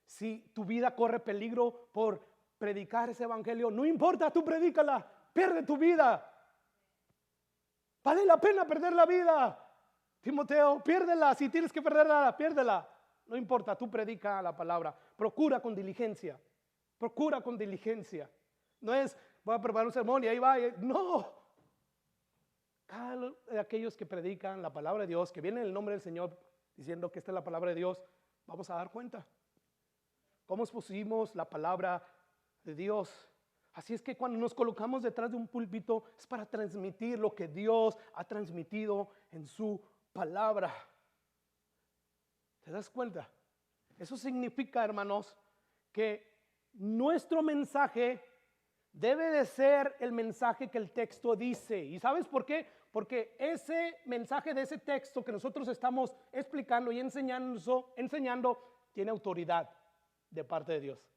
Si tu vida corre peligro por predicar ese evangelio, no importa, tú predícala. Pierde tu vida. Vale la pena perder la vida. Timoteo, piérdela. Si tienes que perderla, piérdela. No importa, tú predica la palabra. Procura con diligencia. Procura con diligencia. No es, voy a preparar un sermón y ahí va. No. Cada de aquellos que predican la palabra de Dios, que vienen en el nombre del Señor diciendo que esta es la palabra de Dios, vamos a dar cuenta. ¿Cómo expusimos la palabra de Dios? Así es que cuando nos colocamos detrás de un púlpito es para transmitir lo que Dios ha transmitido en su palabra. ¿Te das cuenta? Eso significa, hermanos, que nuestro mensaje debe de ser el mensaje que el texto dice. ¿Y sabes por qué? Porque ese mensaje de ese texto que nosotros estamos explicando y enseñando tiene autoridad de parte de Dios.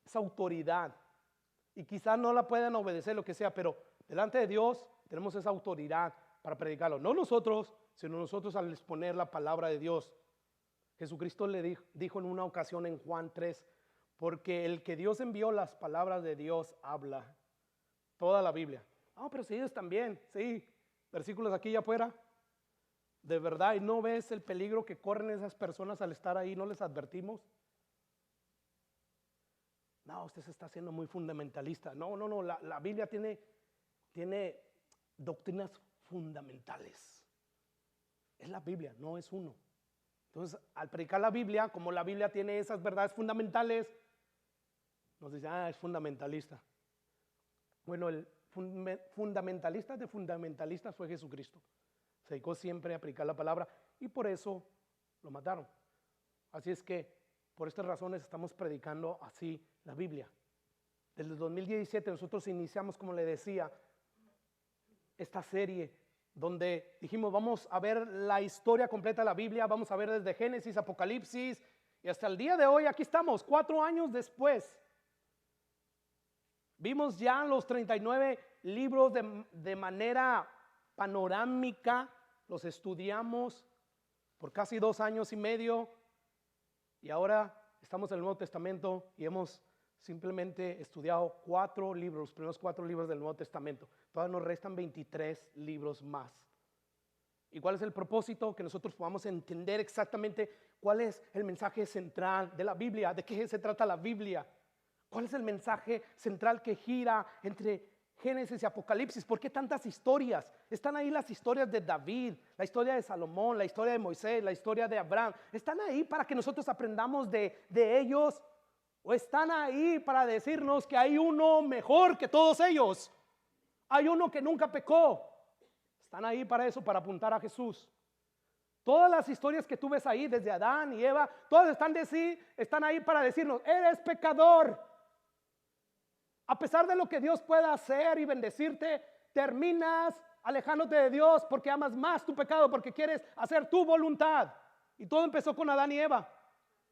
Esa autoridad. Y quizás no la puedan obedecer, lo que sea, pero delante de Dios tenemos esa autoridad para predicarlo. No nosotros, sino nosotros al exponer la palabra de Dios. Jesucristo le dijo en una ocasión en Juan 3, porque el que Dios envió, las palabras de Dios habla. Toda la Biblia. Pero si ellos también, sí. Versículos aquí y afuera. De verdad, ¿y no ves el peligro que corren esas personas al estar ahí? ¿No les advertimos? No, usted se está haciendo muy fundamentalista. No, la Biblia tiene doctrinas fundamentales. Es la Biblia, no es uno. Entonces, al predicar la Biblia, como la Biblia tiene esas verdades fundamentales, nos dice, es fundamentalista. Bueno, el fundamentalista de fundamentalistas fue Jesucristo. Se dedicó siempre a predicar la palabra y por eso lo mataron. Así es que por estas razones estamos predicando así la Biblia. Desde el 2017 nosotros iniciamos, como le decía, esta serie donde dijimos vamos a ver la historia completa de la Biblia, vamos a ver desde Génesis, Apocalipsis y hasta el día de hoy. Aquí estamos, 4 años después. Vimos ya los 39 libros de manera panorámica, los estudiamos por casi 2 años y medio y ahora estamos en el Nuevo Testamento y hemos simplemente estudiado 4 libros, los primeros 4 libros del Nuevo Testamento. Todavía nos restan 23 libros más. ¿Y cuál es el propósito? Que nosotros podamos entender exactamente cuál es el mensaje central de la Biblia, de qué se trata la Biblia. ¿Cuál es el mensaje central que gira entre Génesis y Apocalipsis? ¿Por qué tantas historias? Están ahí las historias de David, la historia de Salomón, la historia de Moisés, la historia de Abraham. ¿Están ahí para que nosotros aprendamos de ellos? ¿O están ahí para decirnos que hay uno mejor que todos ellos? Hay uno que nunca pecó. Están ahí para eso, para apuntar a Jesús. Todas las historias que tú ves ahí, desde Adán y Eva, todas están ahí para decirnos, eres pecador. A pesar de lo que Dios pueda hacer y bendecirte, terminas alejándote de Dios porque amas más tu pecado, porque quieres hacer tu voluntad. Y todo empezó con Adán y Eva.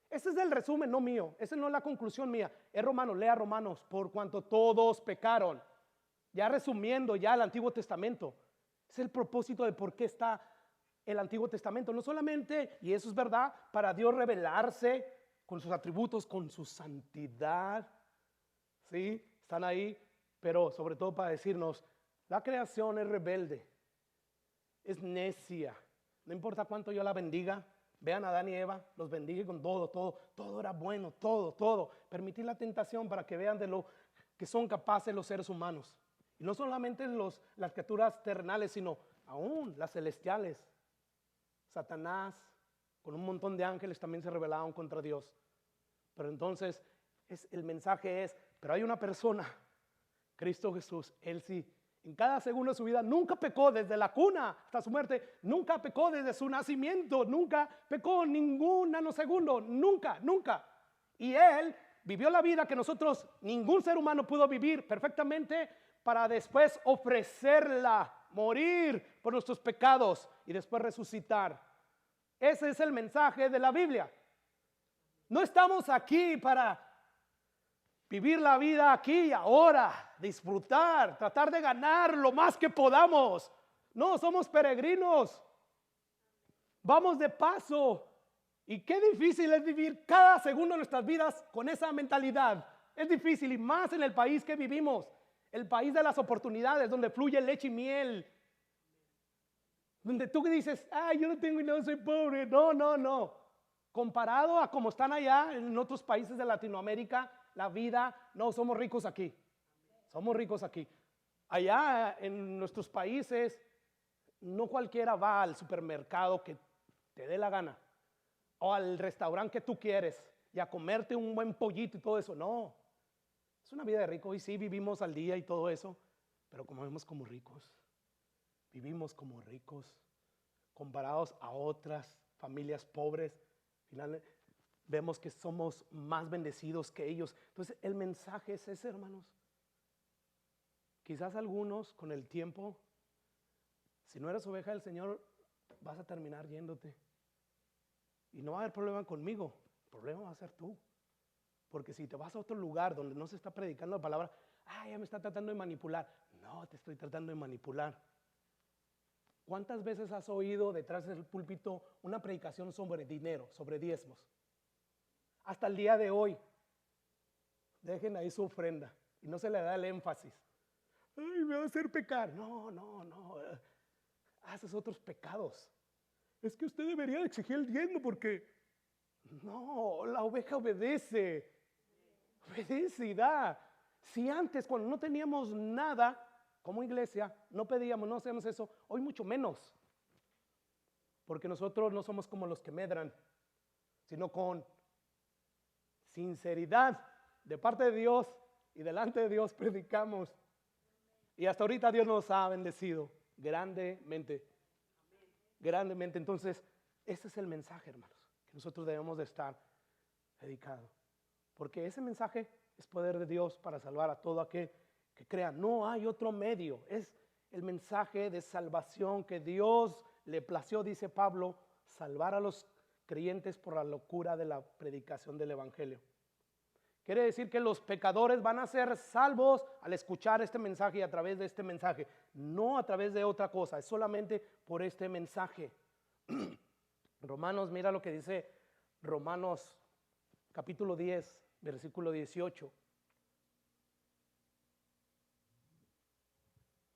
Ese es el resumen, no mío. Esa no es la conclusión mía. Es Romanos, lea Romanos, por cuanto todos pecaron. Ya resumiendo ya el Antiguo Testamento. Es el propósito de por qué está el Antiguo Testamento. No solamente, y eso es verdad, para Dios revelarse con sus atributos, con su santidad. ¿Sí? Están ahí, pero sobre todo para decirnos, la creación es rebelde, es necia. No importa cuánto yo la bendiga. Vean a Adán y Eva, los bendiga con todo era bueno, todo. Permitir la tentación para que vean de lo que son capaces los seres humanos. Y no solamente las criaturas terrenales, sino aún las celestiales. Satanás, con un montón de ángeles también se rebelaron contra Dios. Pero entonces el mensaje es, pero hay una persona, Cristo Jesús, Él sí, en cada segundo de su vida nunca pecó desde la cuna hasta su muerte, nunca pecó desde su nacimiento, nunca pecó ningún nanosegundo, nunca. Y Él vivió la vida que nosotros, ningún ser humano pudo vivir perfectamente para después ofrecerla, morir por nuestros pecados y después resucitar. Ese es el mensaje de la Biblia. No estamos aquí para vivir la vida aquí y ahora, disfrutar, tratar de ganar lo más que podamos. No, somos peregrinos. Vamos de paso. Y qué difícil es vivir cada segundo de nuestras vidas con esa mentalidad. Es difícil, y más en el país que vivimos, el país de las oportunidades, donde fluye leche y miel, donde tú dices, ay, yo no tengo y no soy pobre. No, no, no. Comparado a como están allá en otros países de Latinoamérica, la vida, no, somos ricos aquí. Somos ricos aquí. Allá en nuestros países, no cualquiera va al supermercado que te dé la gana, o al restaurante que tú quieres, y a comerte un buen pollito y todo eso. No, es una vida de rico, y sí, vivimos al día y todo eso, pero comemos como ricos. Vivimos como ricos, comparados a otras familias pobres. Finalmente, vemos que somos más bendecidos que ellos. Entonces, el mensaje es ese, hermanos. Quizás algunos, con el tiempo, si no eres oveja del Señor, vas a terminar yéndote. Y no va a haber problema conmigo, el problema va a ser tú. Porque si te vas a otro lugar donde no se está predicando la palabra, ya me está tratando de manipular. No, te estoy tratando de manipular. ¿Cuántas veces has oído detrás del púlpito una predicación sobre dinero, sobre diezmos? Hasta el día de hoy, dejen ahí su ofrenda y no se le da el énfasis. Ay, me va a hacer pecar. No, no, no. Haces otros pecados. Es que usted debería exigir el diezmo porque no, la oveja obedece. Obedece y da. Si antes, cuando no teníamos nada, como iglesia, no pedíamos, no hacemos eso, hoy mucho menos. Porque nosotros no somos como los que medran, sino con sinceridad de parte de Dios y delante de Dios predicamos. Y hasta ahorita Dios nos ha bendecido grandemente. Grandemente. Entonces, ese es el mensaje, hermanos, que nosotros debemos de estar dedicados. Porque ese mensaje es poder de Dios para salvar a todo aquel que crea. No hay otro medio. Es el mensaje de salvación que Dios le plació, dice Pablo, salvar a los creyentes por la locura de la predicación del evangelio. Quiere decir que los pecadores van a ser salvos al escuchar este mensaje y a través de este mensaje, no a través de otra cosa, es solamente por este mensaje. Romanos, mira lo que dice Romanos capítulo 10, versículo 18.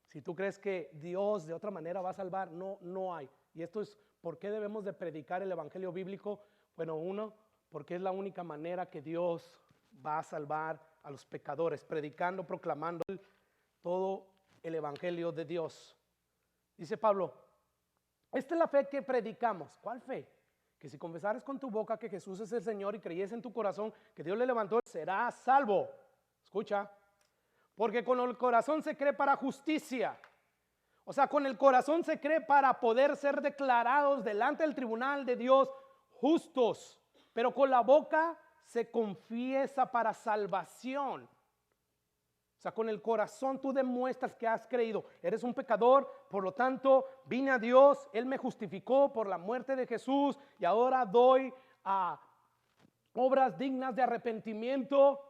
Si tú crees que Dios de otra manera va a salvar, no, no hay. Y esto es por qué debemos de predicar el evangelio bíblico. Bueno, uno, porque es la única manera que Dios va a salvar a los pecadores, predicando, proclamando todo el evangelio de Dios. Dice Pablo, esta es la fe que predicamos. ¿Cuál fe? Que si confesares con tu boca que Jesús es el Señor y creyes en tu corazón que Dios le levantó, serás salvo. Escucha, porque con el corazón se cree para justicia. O sea, con el corazón se cree para poder ser declarados delante del tribunal de Dios justos, pero con la boca se confiesa para salvación. O sea, con el corazón tú demuestras que has creído. Eres un pecador, por lo tanto, vine a Dios, Él me justificó por la muerte de Jesús y ahora doy a obras dignas de arrepentimiento.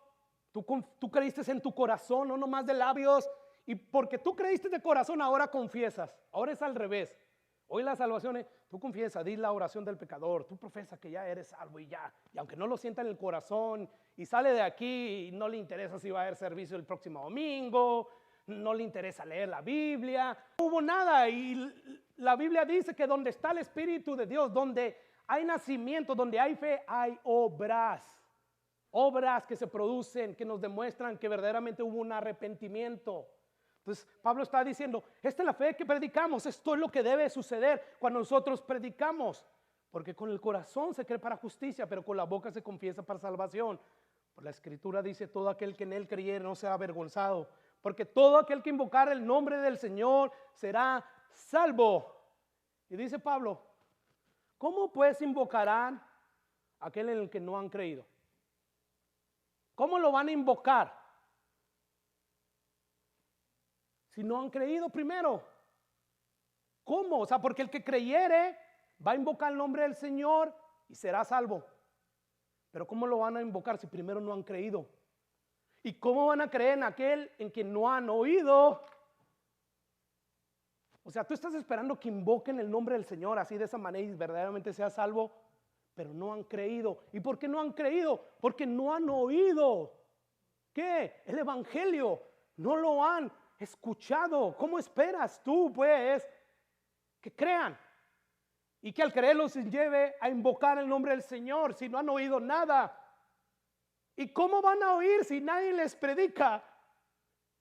Tú creíste en tu corazón, no nomás de labios. Y porque tú creíste de corazón, ahora confiesas. Ahora es al revés. Hoy la salvación es, tú confiesas, di la oración del pecador, tú profesas que ya eres salvo y ya. Y aunque no lo sienta en el corazón y sale de aquí y no le interesa si va a haber servicio el próximo domingo, no le interesa leer la Biblia, no hubo nada. Y la Biblia dice que donde está el Espíritu de Dios, donde hay nacimiento, donde hay fe, hay obras. Obras que se producen, que nos demuestran que verdaderamente hubo un arrepentimiento. Entonces Pablo está diciendo, esta es la fe que predicamos, esto es lo que debe suceder cuando nosotros predicamos. Porque con el corazón se cree para justicia, pero con la boca se confiesa para salvación. Por la Escritura dice, todo aquel que en él creyere no será avergonzado. Porque todo aquel que invocar el nombre del Señor será salvo. Y dice Pablo, ¿cómo pues invocarán a aquel en el que no han creído? ¿Cómo lo van a invocar? Si no han creído primero. ¿Cómo? O sea, porque el que creyere va a invocar el nombre del Señor y será salvo. Pero ¿cómo lo van a invocar si primero no han creído? ¿Y cómo van a creer en aquel en quien no han oído? O sea, tú estás esperando que invoquen el nombre del Señor así de esa manera y verdaderamente seas salvo, pero no han creído. ¿Y por qué no han creído? Porque no han oído. ¿Qué? El evangelio. No lo han escuchado. ¿Cómo esperas tú, pues, que crean? Y que al creer los lleve a invocar el nombre del Señor si no han oído nada. ¿Y cómo van a oír si nadie les predica?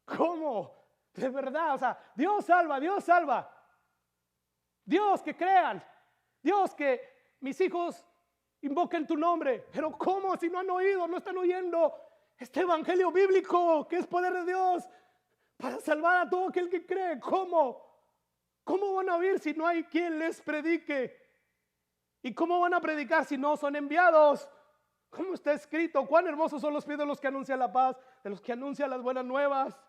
¿Cómo? De verdad, o sea, Dios salva, Dios salva. Dios, que crean. Dios, que mis hijos invoquen tu nombre. Pero ¿cómo si no han oído, no están oyendo este evangelio bíblico que es poder de Dios para salvar a todo aquel que cree? ¿Cómo? ¿Cómo van a oír si no hay quien les predique? ¿Y cómo van a predicar si no son enviados? ¿Cómo está escrito? Cuán hermosos son los pies de los que anuncian la paz, de los que anuncian las buenas nuevas.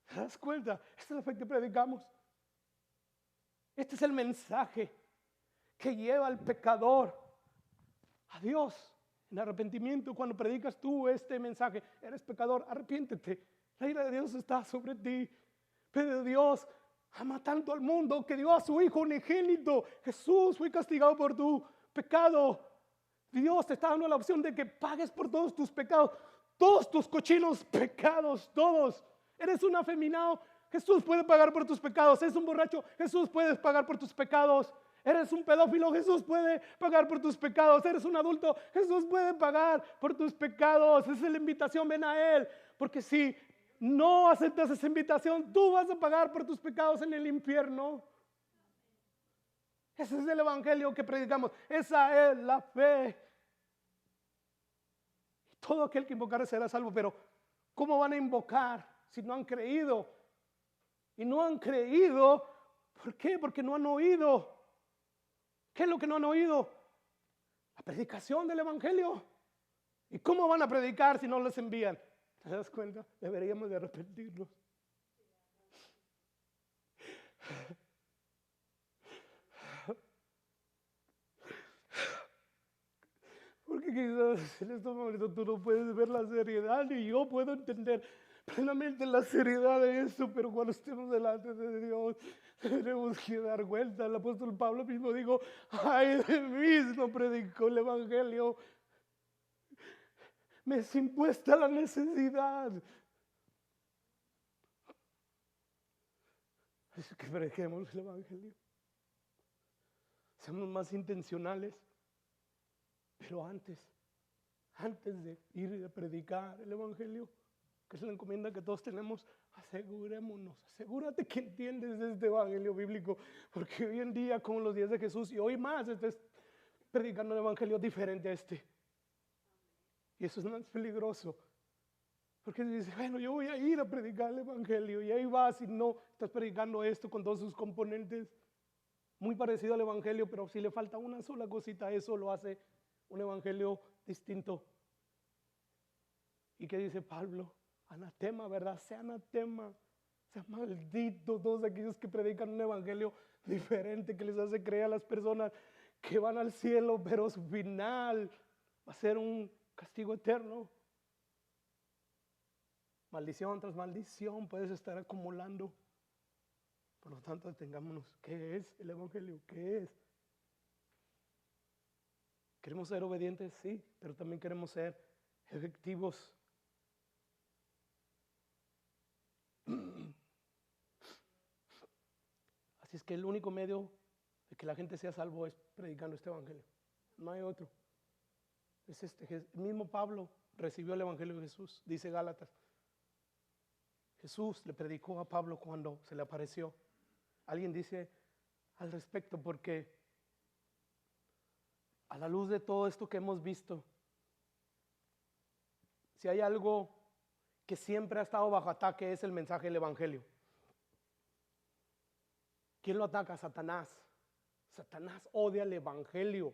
¿Te das cuenta? Esta es la fe que predicamos. Este es el mensaje que lleva al pecador a Dios en arrepentimiento. Cuando predicas tú este mensaje, eres pecador, arrepiéntete. La ira de Dios está sobre ti. Pero Dios ama tanto al mundo que dio a su Hijo unigénito. Jesús fue castigado por tu pecado. Dios te está dando la opción de que pagues por todos tus pecados, todos tus cochinos pecados, todos. Eres un afeminado, Jesús puede pagar por tus pecados. Eres un borracho, Jesús puede pagar por tus pecados. Eres un pedófilo, Jesús puede pagar por tus pecados. Eres un adulto, Jesús puede pagar por tus pecados. Esa es la invitación, ven a Él. Porque si no aceptas esa invitación, tú vas a pagar por tus pecados en el infierno. Ese es el evangelio que predicamos. Esa es la fe. Todo aquel que invocar será salvo. Pero ¿cómo van a invocar si no han creído? Y no han creído, ¿por qué? Porque no han oído. ¿Qué es lo que no han oído? La predicación del evangelio. ¿Y cómo van a predicar si no les envían? ¿Te das cuenta? Deberíamos de arrepentirnos. Porque quizás en este momento tú no puedes ver la seriedad y yo puedo entender plenamente la seriedad de eso, pero cuando estemos delante de Dios tenemos que dar vuelta. El apóstol Pablo mismo dijo: ay de mí, no predicó el evangelio, me es impuesta la necesidad. Así que prediquemos el evangelio, seamos más intencionales. Pero antes de ir a predicar el evangelio, que es la encomienda que todos tenemos, asegurémonos, asegúrate que entiendes este evangelio bíblico, porque hoy en día, como en los días de Jesús, y hoy más, estés predicando un evangelio diferente a este. Y eso es más peligroso, porque dices: bueno, yo voy a ir a predicar el evangelio, y ahí vas y no estás predicando esto con todos sus componentes, muy parecido al evangelio, pero si le falta una sola cosita, eso lo hace un evangelio distinto. ¿Y qué dice Pablo? Anatema, ¿verdad? Sea anatema, sea maldito todos aquellos que predican un evangelio diferente, que les hace creer a las personas que van al cielo, pero su final va a ser un castigo eterno. Maldición tras maldición puedes estar acumulando. Por lo tanto, detengámonos. ¿Qué es el evangelio? ¿Qué es? ¿Queremos ser obedientes? Sí, pero también queremos ser efectivos. Así es que el único medio de que la gente sea salvo es predicando este evangelio. No hay otro. Es este. El mismo Pablo recibió el evangelio de Jesús, dice Gálatas. Jesús le predicó a Pablo cuando se le apareció. Alguien dice al respecto, porque a la luz de todo esto que hemos visto, si hay algo que siempre ha estado bajo ataque, es el mensaje del evangelio. ¿Quién lo ataca? Satanás. Satanás odia el evangelio.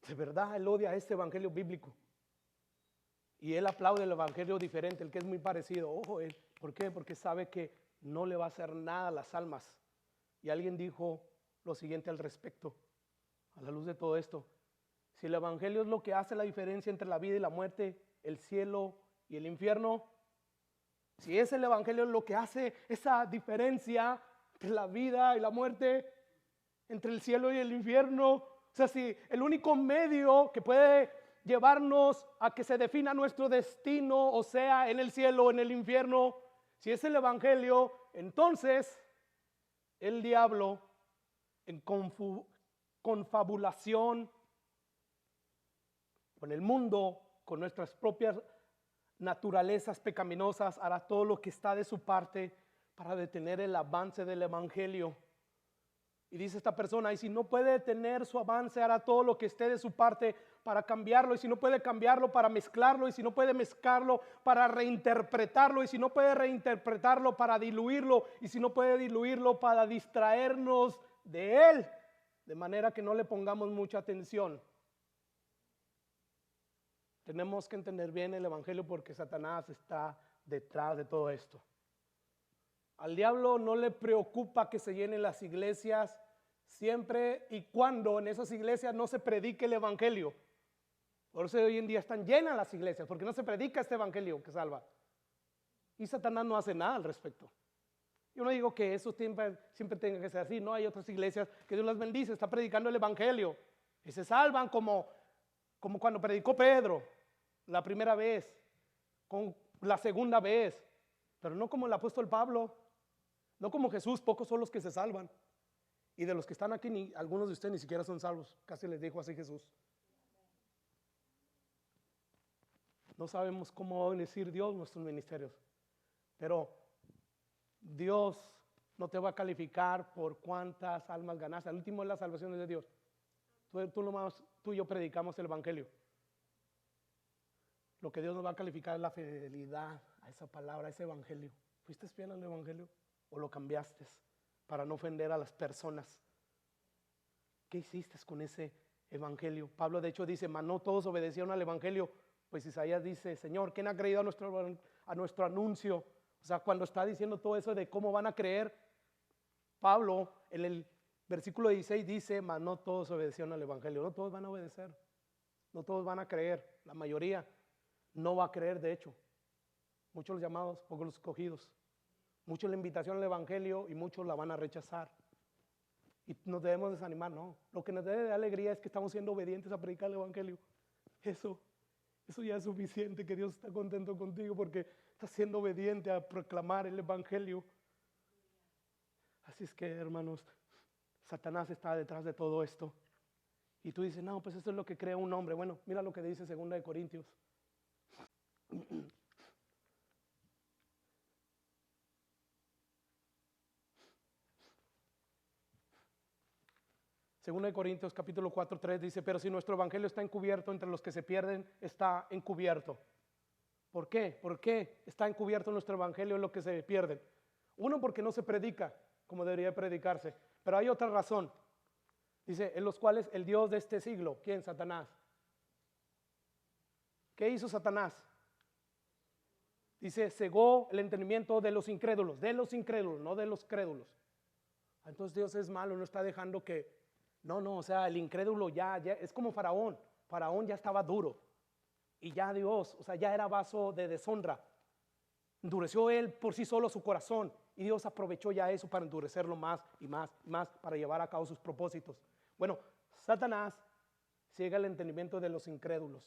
De verdad, él odia este evangelio bíblico. Y él aplaude el evangelio diferente, el que es muy parecido. Ojo, él. ¿Por qué? Porque sabe que no le va a hacer nada a las almas. Y alguien dijo lo siguiente al respecto, a la luz de todo esto: si el evangelio es lo que hace la diferencia entre la vida y la muerte, el cielo y el infierno, Si es el evangelio lo que hace esa diferencia entre la vida y la muerte, entre el cielo y el infierno, o sea, si el único medio que puede llevarnos a que se defina nuestro destino, o sea, en el cielo o en el infierno, si es el evangelio, entonces el diablo en confabulación con el mundo, con nuestras propias naturalezas pecaminosas, hará todo lo que está de su parte para detener el avance del evangelio. Y dice esta persona, y si no puede detener su avance, hará todo lo que esté de su parte para cambiarlo, y si no puede cambiarlo, para mezclarlo, y si no puede mezclarlo, para reinterpretarlo, y si no puede reinterpretarlo, para diluirlo, y si no puede diluirlo, para distraernos de él, de manera que no le pongamos mucha atención. Tenemos que entender bien el evangelio porque Satanás está detrás de todo esto. Al diablo no le preocupa que se llenen las iglesias siempre y cuando en esas iglesias no se predique el evangelio. Por eso hoy en día están llenas las iglesias, porque no se predica este evangelio que salva. Y Satanás no hace nada al respecto. Yo no digo que eso siempre tenga que ser así, no, hay otras iglesias que Dios las bendice, está predicando el evangelio y se salvan como cuando predicó Pedro la primera vez, con la segunda vez, pero no como el apóstol Pablo, no como Jesús. Pocos son los que se salvan, y de los que están aquí algunos de ustedes ni siquiera son salvos. Casi les dijo así Jesús. No sabemos cómo va a bendecir Dios nuestros ministerios, pero Dios no te va a calificar por cuántas almas ganaste. Al último es la salvación de Dios. Tú y yo predicamos el evangelio. Lo que Dios nos va a calificar es la fidelidad a esa palabra, a ese evangelio. ¿Fuiste fiel al evangelio o lo cambiaste para no ofender a las personas? ¿Qué hiciste con ese evangelio? Pablo de hecho dice, mas no todos obedecieron al evangelio. Pues Isaías dice, Señor, ¿quién ha creído a nuestro anuncio? O sea, cuando está diciendo todo eso de cómo van a creer, Pablo en el versículo 16 dice, mas no todos obedecieron al evangelio. No todos van a obedecer, no todos van a creer. La mayoría no va a creer, de hecho. Muchos los llamados, pocos los escogidos. Muchos la invitación al evangelio y muchos la van a rechazar. Y nos debemos desanimar, no. Lo que nos debe de alegría es que estamos siendo obedientes a predicar el evangelio. Eso ya es suficiente, que Dios está contento contigo porque estás siendo obediente a proclamar el evangelio. Así es que, hermanos, Satanás está detrás de todo esto. Y tú dices, no, pues esto es lo que crea un hombre. Bueno, mira lo que dice 2 Corintios. 2 Corintios capítulo 4:3 dice, pero si nuestro evangelio está encubierto entre los que se pierden, está encubierto. ¿Por qué? ¿Por qué está encubierto nuestro evangelio en los que se pierden? Uno, porque no se predica como debería predicarse, pero hay otra razón. Dice, en los cuales el Dios de este siglo, ¿quién? Satanás. ¿Qué hizo Satanás? Dice, cegó el entendimiento de los incrédulos, no de los crédulos. Entonces Dios es malo, no está dejando que... No, o sea, el incrédulo ya es como Faraón. Faraón ya estaba duro. Y ya Dios, o sea, ya era vaso de deshonra. Endureció él por sí solo su corazón. Y Dios aprovechó ya eso para endurecerlo más y más y más, para llevar a cabo sus propósitos. Bueno, Satanás ciega el entendimiento de los incrédulos.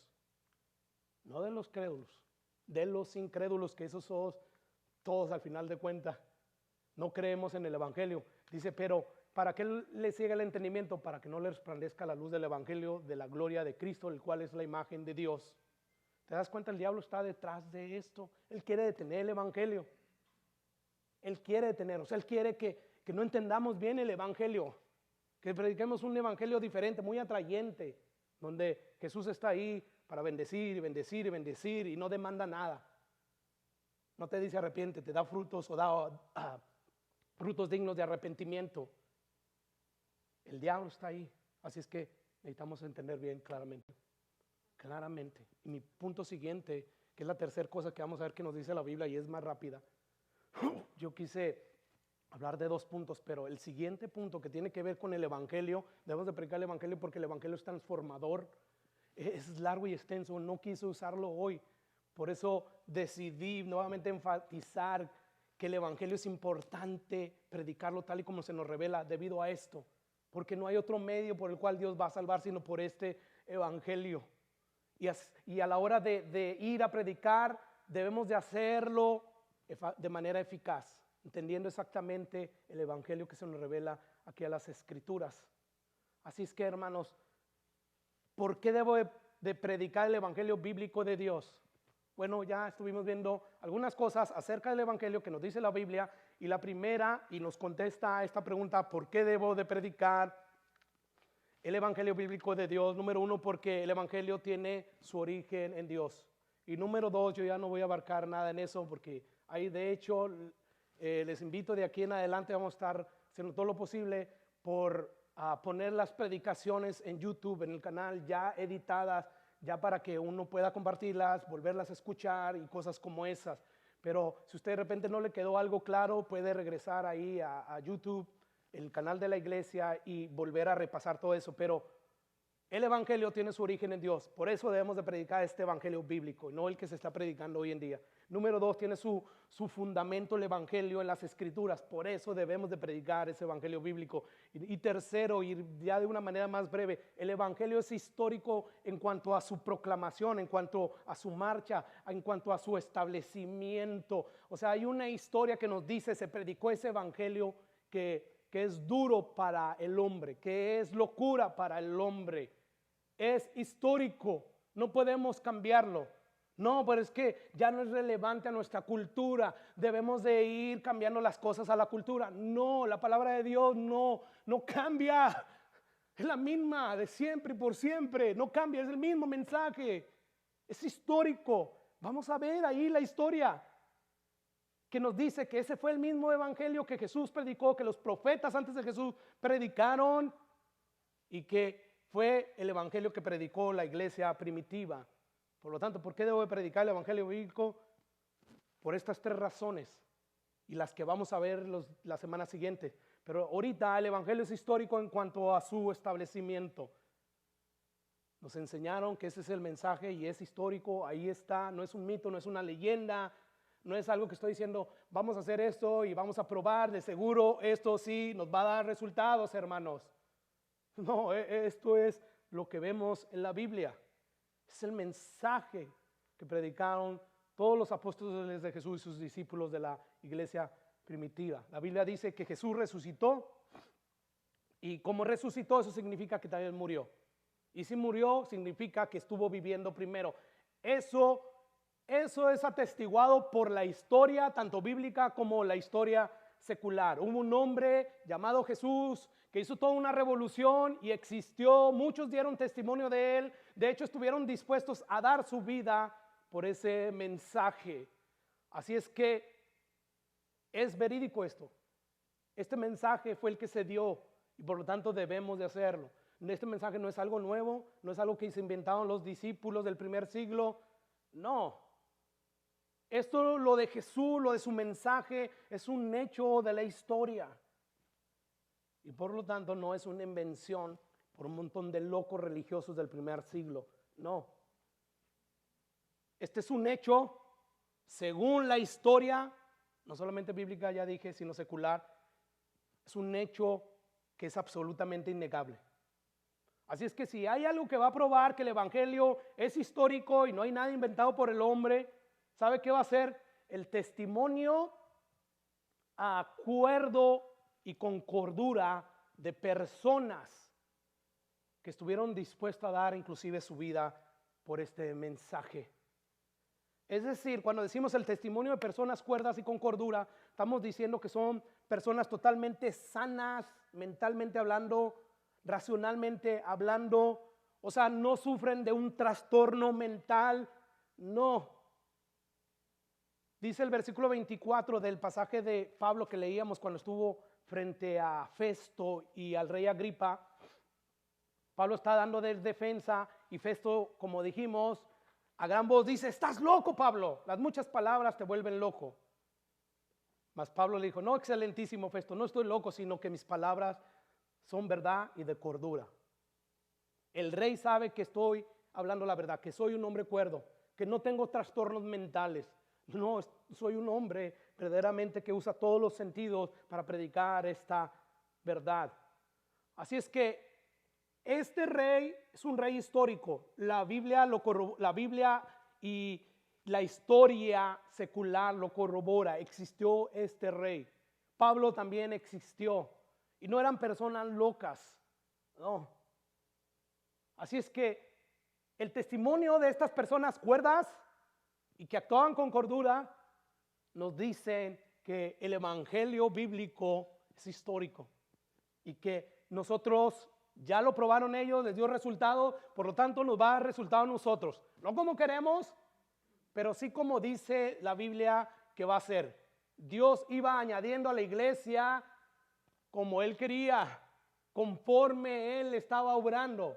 No de los crédulos, de los incrédulos, que esos son todos al final de cuentas. No creemos en el evangelio. Dice, pero ¿para qué le ciega el entendimiento? Para que no le resplandezca la luz del evangelio de la gloria de Cristo, el cual es la imagen de Dios. ¿Te das cuenta? El diablo está detrás de esto. Él quiere detener el evangelio. Él quiere detener, o sea, él quiere que no entendamos bien el evangelio, que prediquemos un evangelio diferente, muy atrayente, donde Jesús está ahí para bendecir y bendecir y bendecir y no demanda nada. No te dice arrepiente, te da frutos o da frutos dignos de arrepentimiento. El diablo está ahí, así es que necesitamos entender bien claramente. Y mi punto siguiente, que es la tercera cosa que vamos a ver que nos dice la Biblia y es más rápida. Yo quise hablar de 2 puntos, pero el siguiente punto que tiene que ver con el evangelio, debemos de predicar el evangelio porque el evangelio es transformador, es largo y extenso. No quise usarlo hoy Por eso decidí nuevamente enfatizar que el evangelio es importante predicarlo tal y como se nos revela debido a esto, porque no hay otro medio por el cual Dios va a salvar sino por este evangelio. Y a la hora de ir a predicar debemos de hacerlo de manera eficaz, entendiendo exactamente el evangelio que se nos revela aquí a las escrituras. Así es que, hermanos, ¿por qué debo de predicar el evangelio bíblico de Dios? Bueno, ya estuvimos viendo algunas cosas acerca del evangelio que nos dice la Biblia, y la primera, y nos contesta a esta pregunta: ¿por qué debo de predicar el evangelio bíblico de Dios? Número uno, porque el evangelio tiene su origen en Dios. Y número dos, yo ya no voy a abarcar nada en eso, porque ahí de hecho les invito, de aquí en adelante vamos a estar haciendo todo lo posible por poner las predicaciones en YouTube, en el canal ya editadas, ya para que uno pueda compartirlas, volverlas a escuchar y cosas como esas. Pero si usted de repente no le quedó algo claro, puede regresar ahí a YouTube, el canal de la iglesia, y volver a repasar todo eso. Pero el evangelio tiene su origen en Dios, por eso debemos de predicar este evangelio bíblico, no el que se está predicando hoy en día. Número dos, tiene su fundamento el evangelio en las escrituras, por eso debemos de predicar ese evangelio bíblico. Y tercero, y ya de una manera más breve, el evangelio es histórico en cuanto a su proclamación, en cuanto a su marcha, en cuanto a su establecimiento. O sea, hay una historia que nos dice: se predicó ese evangelio que es duro para el hombre, que es locura para el hombre. Es histórico, no podemos cambiarlo. No, pero es que ya no es relevante a nuestra cultura, debemos de ir cambiando las cosas a la cultura. No, la palabra de Dios no cambia, es la misma de siempre y por siempre, no cambia, es el mismo mensaje, es histórico. Vamos a ver ahí la historia que nos dice que ese fue el mismo evangelio que Jesús predicó, que los profetas antes de Jesús predicaron, y que fue el evangelio que predicó la iglesia primitiva. Por lo tanto, ¿por qué debo de predicar el evangelio bíblico? Por estas tres razones, y las que vamos a ver la semana siguiente. Pero ahorita el evangelio es histórico en cuanto a su establecimiento. Nos enseñaron que ese es el mensaje y es histórico, ahí está, no es un mito, no es una leyenda. No es algo que estoy diciendo: vamos a hacer esto y vamos a probar, de seguro esto sí nos va a dar resultados, hermanos. No, esto es lo que vemos en la Biblia. Es el mensaje que predicaron todos los apóstoles de Jesús y sus discípulos de la iglesia primitiva. La Biblia dice que Jesús resucitó, y como resucitó, eso significa que también murió. Y si murió, significa que estuvo viviendo primero. Eso es atestiguado por la historia, tanto bíblica como la historia secular. Hubo un hombre llamado Jesús que hizo toda una revolución y existió. Muchos dieron testimonio de él. De hecho, estuvieron dispuestos a dar su vida por ese mensaje. Así es que es verídico esto. Este mensaje fue el que se dio y por lo tanto debemos de hacerlo. Este mensaje no es algo nuevo, no es algo que se inventaron los discípulos del primer siglo. No. Esto, lo de Jesús, lo de su mensaje, es un hecho de la historia. Y por lo tanto no es una invención por un montón de locos religiosos del primer siglo. No. Este es un hecho según la historia, no solamente bíblica, ya dije, sino secular. Es un hecho que es absolutamente innegable. Así es que si hay algo que va a probar que el evangelio es histórico y no hay nada inventado por el hombre, ¿sabe qué va a ser? El testimonio, acuerdo y con cordura de personas que estuvieron dispuestas a dar inclusive su vida por este mensaje. Es decir, cuando decimos el testimonio de personas cuerdas y con cordura, estamos diciendo que son personas totalmente sanas, mentalmente hablando, racionalmente hablando. O sea, no sufren de un trastorno mental, no. Dice el versículo 24 del pasaje de Pablo que leíamos cuando estuvo frente a Festo y al rey Agripa. Pablo está dando de defensa y Festo, como dijimos, a gran voz dice: estás loco, Pablo, las muchas palabras te vuelven loco. Mas Pablo le dijo: no, excelentísimo Festo, no estoy loco, sino que mis palabras son verdad y de cordura. El rey sabe que estoy hablando la verdad, que soy un hombre cuerdo, que no tengo trastornos mentales. No, soy un hombre verdaderamente que usa todos los sentidos para predicar esta verdad. Así es que este rey es un rey histórico. La Biblia y la historia secular lo corrobora. Existió este rey. Pablo también existió. Y no eran personas locas. No. Así es que el testimonio de estas personas cuerdas y que actuaban con cordura nos dicen que el evangelio bíblico es histórico y que nosotros ya lo probaron ellos, les dio resultado, por lo tanto nos va a dar resultado a nosotros, no como queremos, pero sí como dice la Biblia que va a ser. Dios iba añadiendo a la iglesia como Él quería, conforme Él estaba obrando.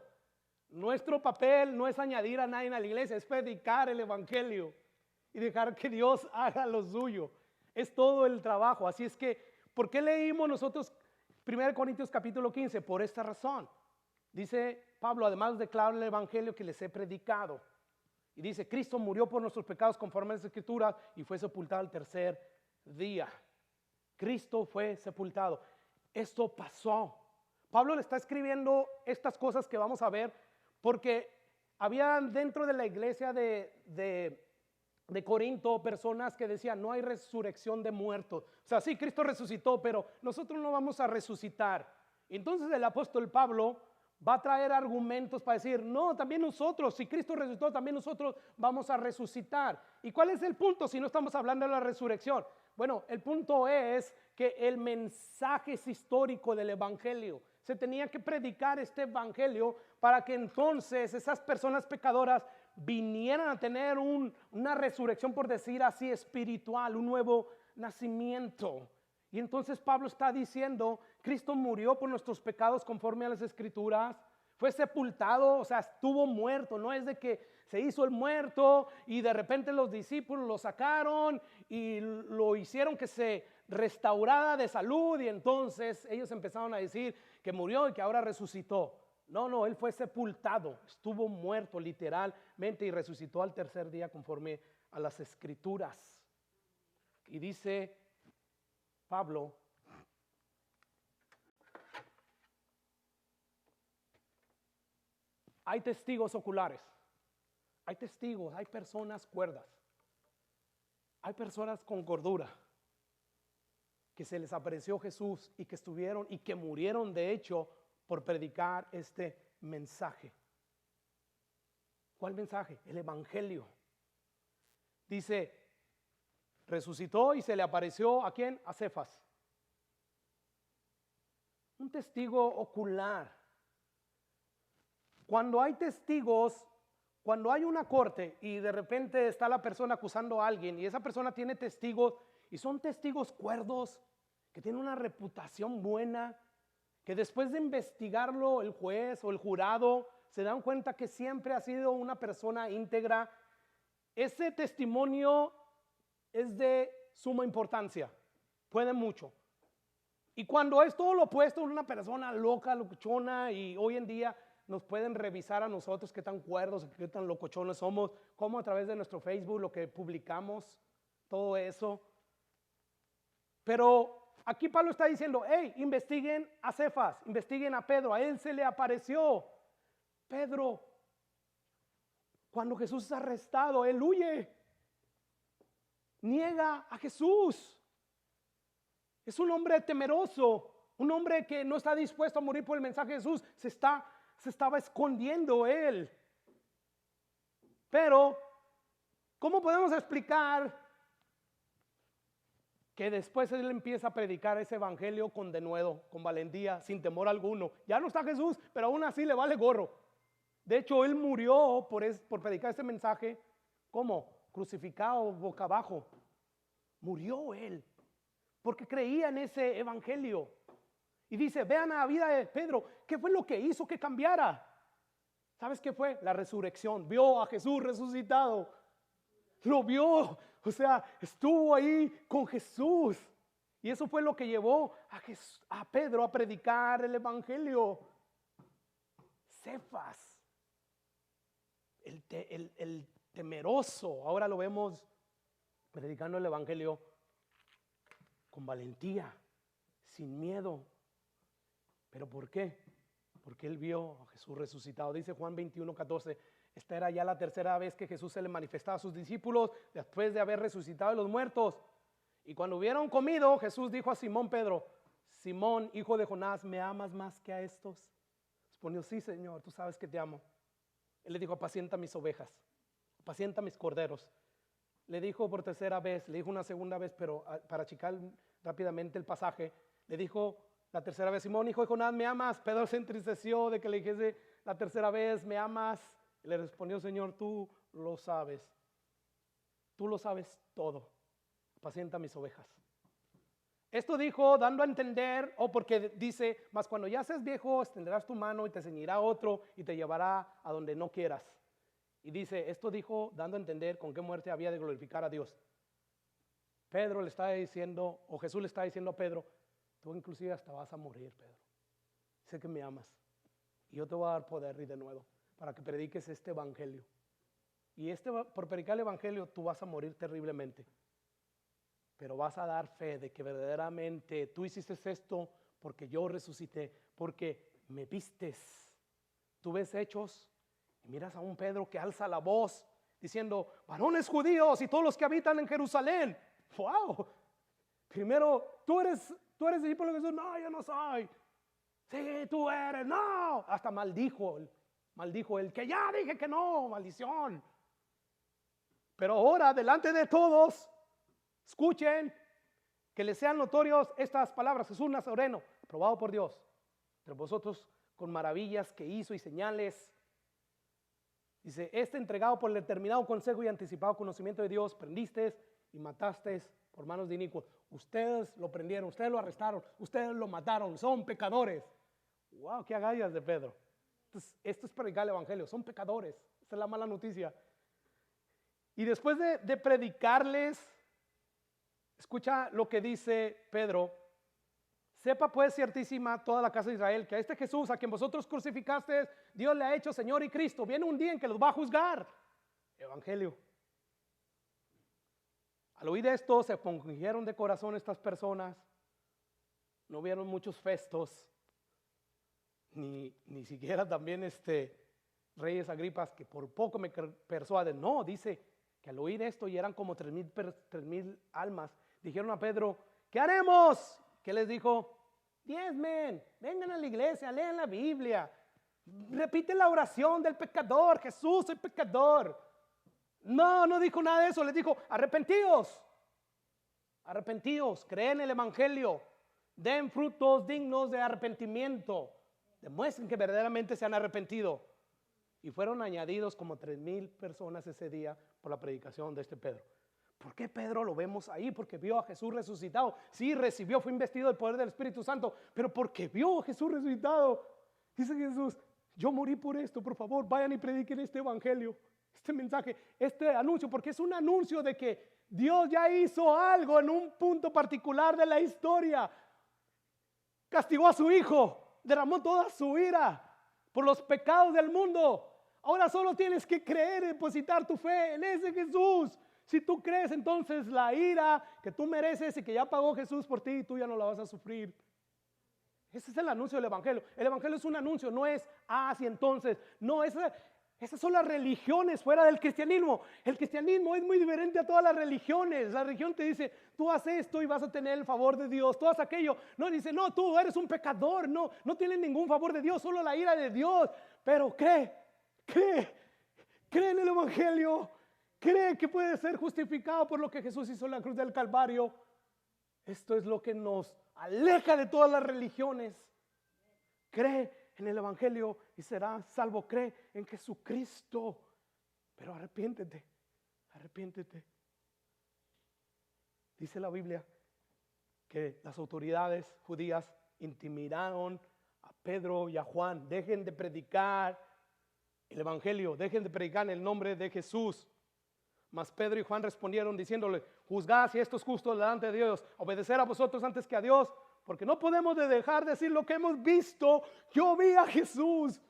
Nuestro papel no es añadir a nadie a la iglesia, es predicar el evangelio y dejar que Dios haga lo suyo. Es todo el trabajo. Así es que, ¿por qué leímos nosotros 1 Corintios capítulo 15? Por esta razón. Dice Pablo, además declaro el evangelio que les he predicado. Y dice, Cristo murió por nuestros pecados conforme a las Escrituras y fue sepultado al tercer día. Cristo fue sepultado. Esto pasó. Pablo le está escribiendo estas cosas que vamos a ver porque había dentro de la iglesia de Corinto personas que decían no hay resurrección de muertos. O sea, sí, Cristo resucitó, pero nosotros no vamos a resucitar. Entonces el apóstol Pablo va a traer argumentos para decir, no, también nosotros, si Cristo resucitó, también nosotros vamos a resucitar. ¿Y cuál es el punto si no estamos hablando de la resurrección? Bueno, el punto es que el mensaje es histórico del evangelio. Se tenía que predicar este evangelio para que entonces esas personas pecadoras vinieran a tener una resurrección, por decir así, espiritual, un nuevo nacimiento. Y entonces Pablo está diciendo, Cristo murió por nuestros pecados conforme a las Escrituras, fue sepultado, o sea, estuvo muerto, no es de que se hizo el muerto y de repente los discípulos lo sacaron y lo hicieron que se restaurara de salud y entonces ellos empezaron a decir que murió y que ahora resucitó. No, él fue sepultado, estuvo muerto literalmente y resucitó al tercer día conforme a las Escrituras. Y dice Pablo, hay testigos oculares, hay testigos, hay personas cuerdas, hay personas con cordura que se les apareció Jesús y que estuvieron y que murieron de hecho por predicar este mensaje. ¿Cuál mensaje? El evangelio. Dice, resucitó y se le apareció ¿a quién? A Cefas. Un testigo ocular. Cuando hay testigos, cuando hay una corte y de repente está la persona acusando a alguien y esa persona tiene testigos y son testigos cuerdos que tienen una reputación buena, que después de investigarlo el juez o el jurado se dan cuenta que siempre ha sido una persona íntegra, ese testimonio es de suma importancia, puede mucho. Y cuando es todo lo opuesto, una persona loca, locochona, y hoy en día nos pueden revisar a nosotros qué tan cuerdos, qué tan locochones somos, como a través de nuestro Facebook, lo que publicamos, todo eso. Pero aquí Pablo está diciendo, hey, investiguen a Cefas, investiguen a Pedro, a él se le apareció. Pedro, cuando Jesús es arrestado, él huye, niega a Jesús. Es un hombre temeroso, un hombre que no está dispuesto a morir por el mensaje de Jesús, se estaba escondiendo él. Pero, ¿cómo podemos explicar que después él empieza a predicar ese evangelio con denuedo, con valentía, sin temor alguno? Ya no está Jesús, pero aún así le vale gorro. De hecho, él murió por predicar ese mensaje, ¿cómo? Crucificado boca abajo. Murió él, porque creía en ese evangelio. Y dice, vean a la vida de Pedro, ¿qué fue lo que hizo que cambiara? ¿Sabes qué fue? La resurrección. Vio a Jesús resucitado. Lo vio, o sea, estuvo ahí con Jesús. Y eso fue lo que llevó a Pedro a predicar el evangelio. Cefas, el temeroso. Ahora lo vemos predicando el evangelio con valentía, sin miedo. ¿Pero por qué? Porque él vio a Jesús resucitado. Dice Juan 21:14, esta era ya la tercera vez que Jesús se le manifestaba a sus discípulos después de haber resucitado de los muertos. Y cuando hubieron comido, Jesús dijo a Simón Pedro, Simón, hijo de Jonás, ¿me amas más que a estos? Respondió, sí, Señor, tú sabes que te amo. Él le dijo, apacienta mis ovejas, apacienta mis corderos. Le dijo por tercera vez, le dijo una segunda vez, pero para achicar rápidamente el pasaje, le dijo la tercera vez, Simón, hijo de Jonás, ¿me amas? Pedro se entristeció de que le dijese la tercera vez, ¿me amas? Y le respondió, Señor, tú lo sabes todo, apacienta mis ovejas. Esto dijo dando a entender, porque dice, mas cuando ya seas viejo, extenderás tu mano y te ceñirá otro y te llevará a donde no quieras. Y dice, esto dijo dando a entender con qué muerte había de glorificar a Dios. Pedro le está diciendo, o Jesús le está diciendo a Pedro, tú inclusive hasta vas a morir, Pedro. Sé que me amas y yo te voy a dar poder y de nuevo para que prediques este evangelio. Y por predicar el evangelio tú vas a morir terriblemente. Pero vas a dar fe de que verdaderamente tú hiciste esto porque yo resucité, porque me vistes. Tú ves Hechos y miras a un Pedro que alza la voz diciendo, varones judíos y todos los que habitan en Jerusalén. ¡Wow! Primero, tú eres discípulo de Jesús. No, yo no soy. Sí, tú eres. No. Hasta maldijo él, que ya dije que no, maldición. Pero ahora, delante de todos, escuchen, que les sean notorios estas palabras. Jesús Nazareno, aprobado por Dios, entre vosotros con maravillas que hizo y señales. Dice, entregado por el determinado consejo y anticipado conocimiento de Dios, prendisteis y matasteis por manos de inicuos. Ustedes lo prendieron, ustedes lo arrestaron, ustedes lo mataron, son pecadores. Wow, qué agallas de Pedro. Entonces, esto es predicar el evangelio, son pecadores. Esta es la mala noticia. Y después de predicarles, escucha lo que dice Pedro. Sepa pues ciertísima toda la casa de Israel que a este Jesús a quien vosotros crucificasteis, Dios le ha hecho Señor y Cristo. Viene un día en que los va a juzgar. Evangelio. Al oír esto se compungieron de corazón estas personas. No vieron muchos festos. Ni siquiera también reyes Agripas que por poco me persuaden. No, dice que al oír esto y eran como 3,000 almas, dijeron a Pedro, ¿qué haremos? ¿Qué les dijo? Diezmen, vengan a la iglesia, lean la Biblia, repite la oración del pecador, Jesús, soy pecador. No dijo nada de eso, les dijo, arrepentíos, creen el evangelio, den frutos dignos de arrepentimiento, demuestren que verdaderamente se han arrepentido. Y fueron añadidos como 3,000 personas ese día por la predicación de Pedro. ¿Por qué Pedro lo vemos ahí? Porque vio a Jesús resucitado. Sí, fue investido del poder del Espíritu Santo, pero porque vio a Jesús resucitado. Dice Jesús, yo morí por esto, por favor, vayan y prediquen este evangelio, este mensaje, este anuncio, porque es un anuncio de que Dios ya hizo algo en un punto particular de la historia. Castigó a su hijo, derramó toda su ira por los pecados del mundo. Ahora solo tienes que creer y depositar tu fe en ese Jesús. Si tú crees, entonces la ira que tú mereces y que ya pagó Jesús por ti, tú ya no la vas a sufrir. Ese es el anuncio del evangelio. El evangelio es un anuncio, no es así entonces. No, esas son las religiones fuera del cristianismo. El cristianismo es muy diferente a todas las religiones. La religión te dice, tú haces esto y vas a tener el favor de Dios. Tú haces aquello. No, dice, no, tú eres un pecador. No tienes ningún favor de Dios, solo la ira de Dios. Pero cree en el evangelio. Cree que puede ser justificado por lo que Jesús hizo en la cruz del Calvario. Esto es lo que nos aleja de todas las religiones. Cree en el evangelio y serás salvo. Cree en Jesucristo. Pero arrepiéntete. Dice la Biblia que las autoridades judías intimidaron a Pedro y a Juan. Dejen de predicar el evangelio. Dejen de predicar en el nombre de Jesús. Mas Pedro y Juan respondieron diciéndole, juzgad si esto es justo delante de Dios, obedecer a vosotros antes que a Dios, porque no podemos dejar de decir lo que hemos visto. Yo vi a Jesús.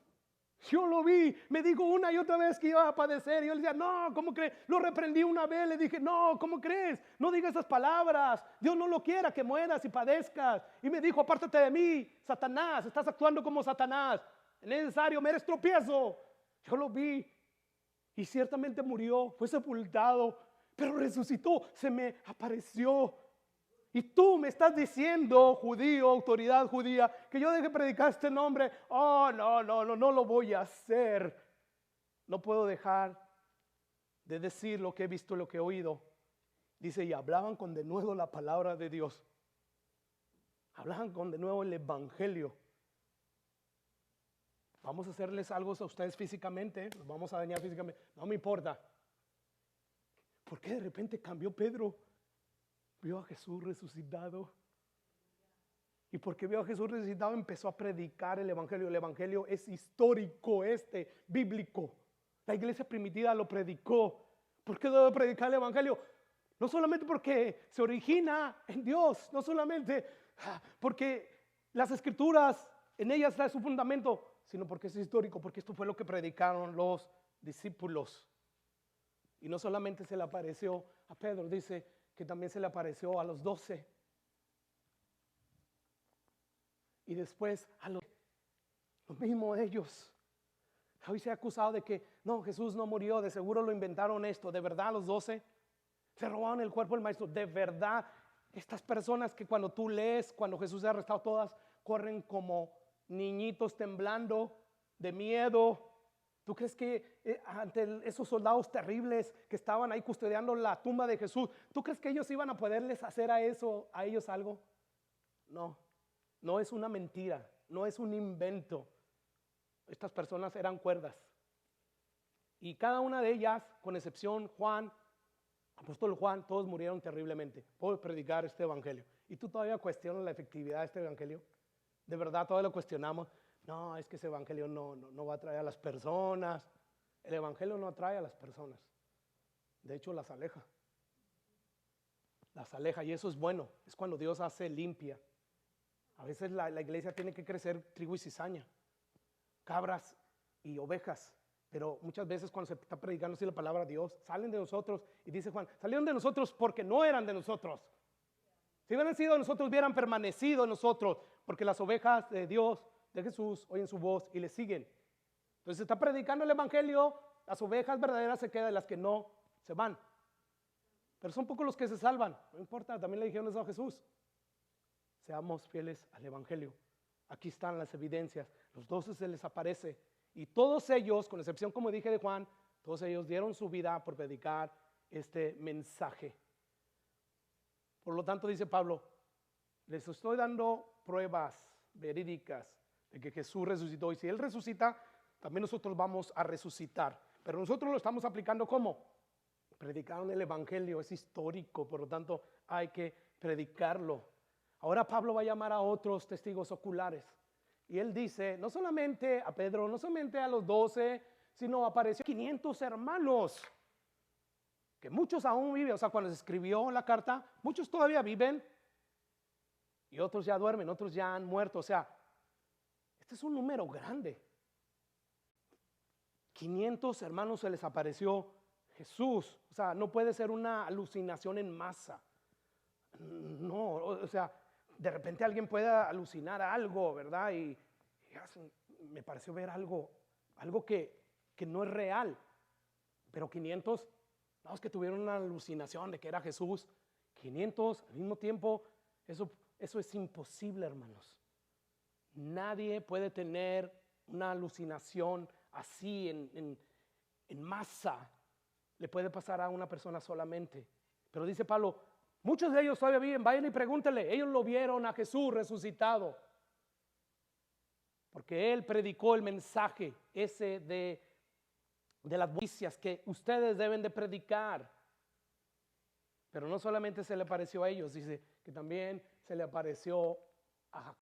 Yo lo vi, me dijo una y otra vez que iba a padecer. Y yo le decía, no, ¿cómo crees? Lo reprendí una vez, le dije, no, ¿cómo crees? No digas esas palabras. Dios no lo quiera que mueras y padezcas. Y me dijo, apártate de mí, Satanás, estás actuando como Satanás. Es necesario, me eres tropiezo. Yo lo vi y ciertamente murió, fue sepultado, pero resucitó, se me apareció. Y tú me estás diciendo, judío, autoridad judía, que yo deje predicar este nombre. Oh, no lo voy a hacer. No puedo dejar de decir lo que he visto, lo que he oído. Dice, y hablaban con denuedo la palabra de Dios. Hablaban con denuedo el evangelio. Vamos a hacerles algo a ustedes físicamente, los vamos a dañar físicamente. No me importa. ¿Por qué de repente cambió Pedro? Vio a Jesús resucitado. Y porque vio a Jesús resucitado empezó a predicar el evangelio. El evangelio es histórico, bíblico. La iglesia primitiva lo predicó. ¿Por qué debe predicar el evangelio? No solamente porque se origina en Dios, no solamente porque las escrituras en ellas está su fundamento, sino porque es histórico, porque esto fue lo que predicaron los discípulos. Y no solamente se le apareció a Pedro, dice que también se le apareció a los 12. Y después a los mismos de ellos. Hoy se ha acusado de que no, Jesús no murió, de seguro lo inventaron esto. De verdad los 12 se robaron el cuerpo del maestro. De verdad, estas personas que cuando tú lees, cuando Jesús se ha arrestado, todas corren como niñitos temblando de miedo. ¿Tú crees que ante esos soldados terribles que estaban ahí custodiando la tumba de Jesús, tú crees que ellos iban a poderles hacer a ellos algo? No, no es una mentira, no es un invento. Estas personas eran cuerdas. Y cada una de ellas, con excepción Juan, apóstol Juan, todos murieron terriblemente por predicar este evangelio. ¿Y tú todavía cuestionas la efectividad de este evangelio? ¿De verdad todavía lo cuestionamos? No, es que ese evangelio no va a atraer a las personas. El evangelio no atrae a las personas. De hecho, las aleja. Las aleja y eso es bueno. Es cuando Dios hace limpia. A veces la iglesia tiene que crecer trigo y cizaña, cabras y ovejas. Pero muchas veces cuando se está predicando así la palabra de Dios, salen de nosotros y dice Juan, salieron de nosotros porque no eran de nosotros. Si hubieran sido de nosotros, hubieran permanecido en nosotros, porque las ovejas de Dios, de Jesús, oyen su voz y le siguen. Entonces se está predicando el evangelio, las ovejas verdaderas se quedan, las que no se van. Pero son pocos los que se salvan, no importa, también le dijeron eso a Jesús. Seamos fieles al evangelio. Aquí están las evidencias, los 12 se les aparece y todos ellos, con excepción como dije de Juan, todos ellos dieron su vida por predicar este mensaje. Por lo tanto dice Pablo, les estoy dando pruebas verídicas de que Jesús resucitó y si Él resucita, también nosotros vamos a resucitar. Pero nosotros lo estamos aplicando ¿cómo? Predicaron el evangelio, es histórico, por lo tanto hay que predicarlo. Ahora Pablo va a llamar a otros testigos oculares y él dice, no solamente a Pedro, no solamente a los 12, sino apareció 500 hermanos, que muchos aún viven. O sea, cuando se escribió la carta, muchos todavía viven y otros ya duermen, otros ya han muerto. O sea, este es un número grande. 500 hermanos se les apareció Jesús. O sea, no puede ser una alucinación en masa. No, o sea, de repente alguien puede alucinar algo, ¿verdad? Y me pareció ver algo que no es real. Pero 500, los que tuvieron una alucinación de que era Jesús, 500 al mismo tiempo, eso es imposible, hermanos. Nadie puede tener una alucinación así en masa. Le puede pasar a una persona solamente. Pero dice Pablo, muchos de ellos todavía viven, vayan y pregúntenle, ellos lo vieron a Jesús resucitado. Porque Él predicó el mensaje ese de las noticias que ustedes deben de predicar. Pero no solamente se le apareció a ellos, dice que también se le apareció a Jacobo.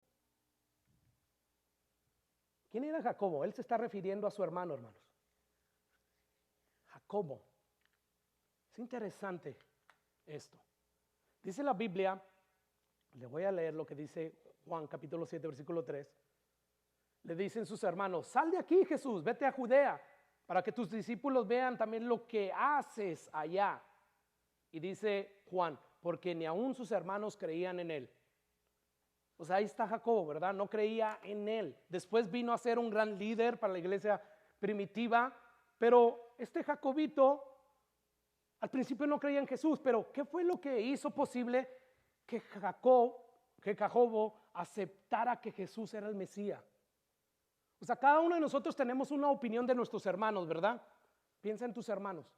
¿Quién era Jacobo? Él se está refiriendo a su hermano, hermanos. Jacobo. Es interesante esto. Dice la Biblia, le voy a leer lo que dice Juan capítulo 7, versículo 3. le dicen sus hermanos, sal de aquí, Jesús, vete a Judea, para que tus discípulos vean también lo que haces allá. Y dice Juan, porque ni aún sus hermanos creían en él. O sea, ahí está Jacobo, ¿verdad? No creía en él. Después vino a ser un gran líder para la iglesia primitiva, pero este Jacobito al principio no creía en Jesús. Pero ¿qué fue lo que hizo posible que Jacobo aceptara que Jesús era el Mesías? O sea, cada uno de nosotros tenemos una opinión de nuestros hermanos, ¿verdad? Piensa en tus hermanos.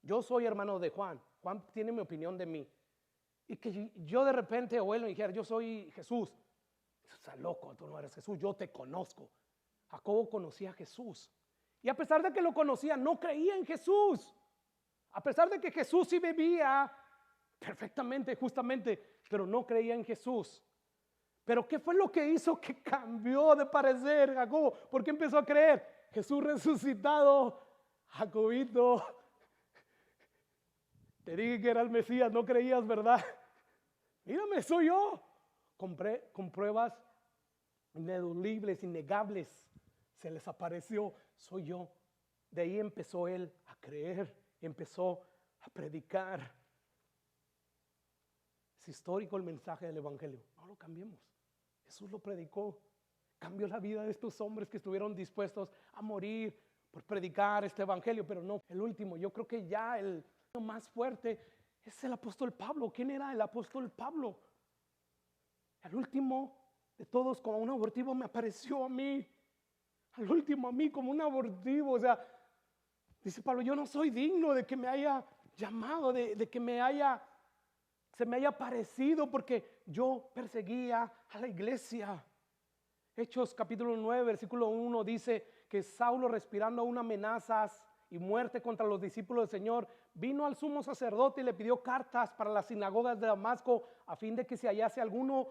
Yo soy hermano de Juan. Juan tiene mi opinión de mí. Y que yo de repente o él me dijera, yo soy Jesús. Estás loco, tú no eres Jesús, yo te conozco. Jacobo conocía a Jesús. Y a pesar de que lo conocía, no creía en Jesús. A pesar de que Jesús sí vivía perfectamente, justamente, pero no creía en Jesús. Pero ¿qué fue lo que hizo que cambió de parecer Jacobo? ¿Por qué empezó a creer? Jesús resucitado. Jacobito, te dije que era el Mesías, no creías, ¿verdad? Mírame, soy yo. Con pruebas ineludibles, innegables, se les apareció, soy yo. De ahí empezó él a creer, empezó a predicar. Es histórico el mensaje del evangelio, no lo cambiemos. Jesús lo predicó, cambió la vida de estos hombres que estuvieron dispuestos a morir por predicar este evangelio. Pero no, el último, yo creo que ya el más fuerte es el apóstol Pablo. ¿Quién era el apóstol Pablo? El último de todos, como un abortivo me apareció a mí. Al último a mí como un abortivo. O sea, dice Pablo, yo no soy digno de que me haya llamado, de que se me haya parecido, porque yo perseguía a la iglesia. Hechos capítulo 9 versículo 1 dice que Saulo, respirando aún amenazas y muerte contra los discípulos del Señor, vino al sumo sacerdote y le pidió cartas para las sinagogas de Damasco, a fin de que si hallase alguno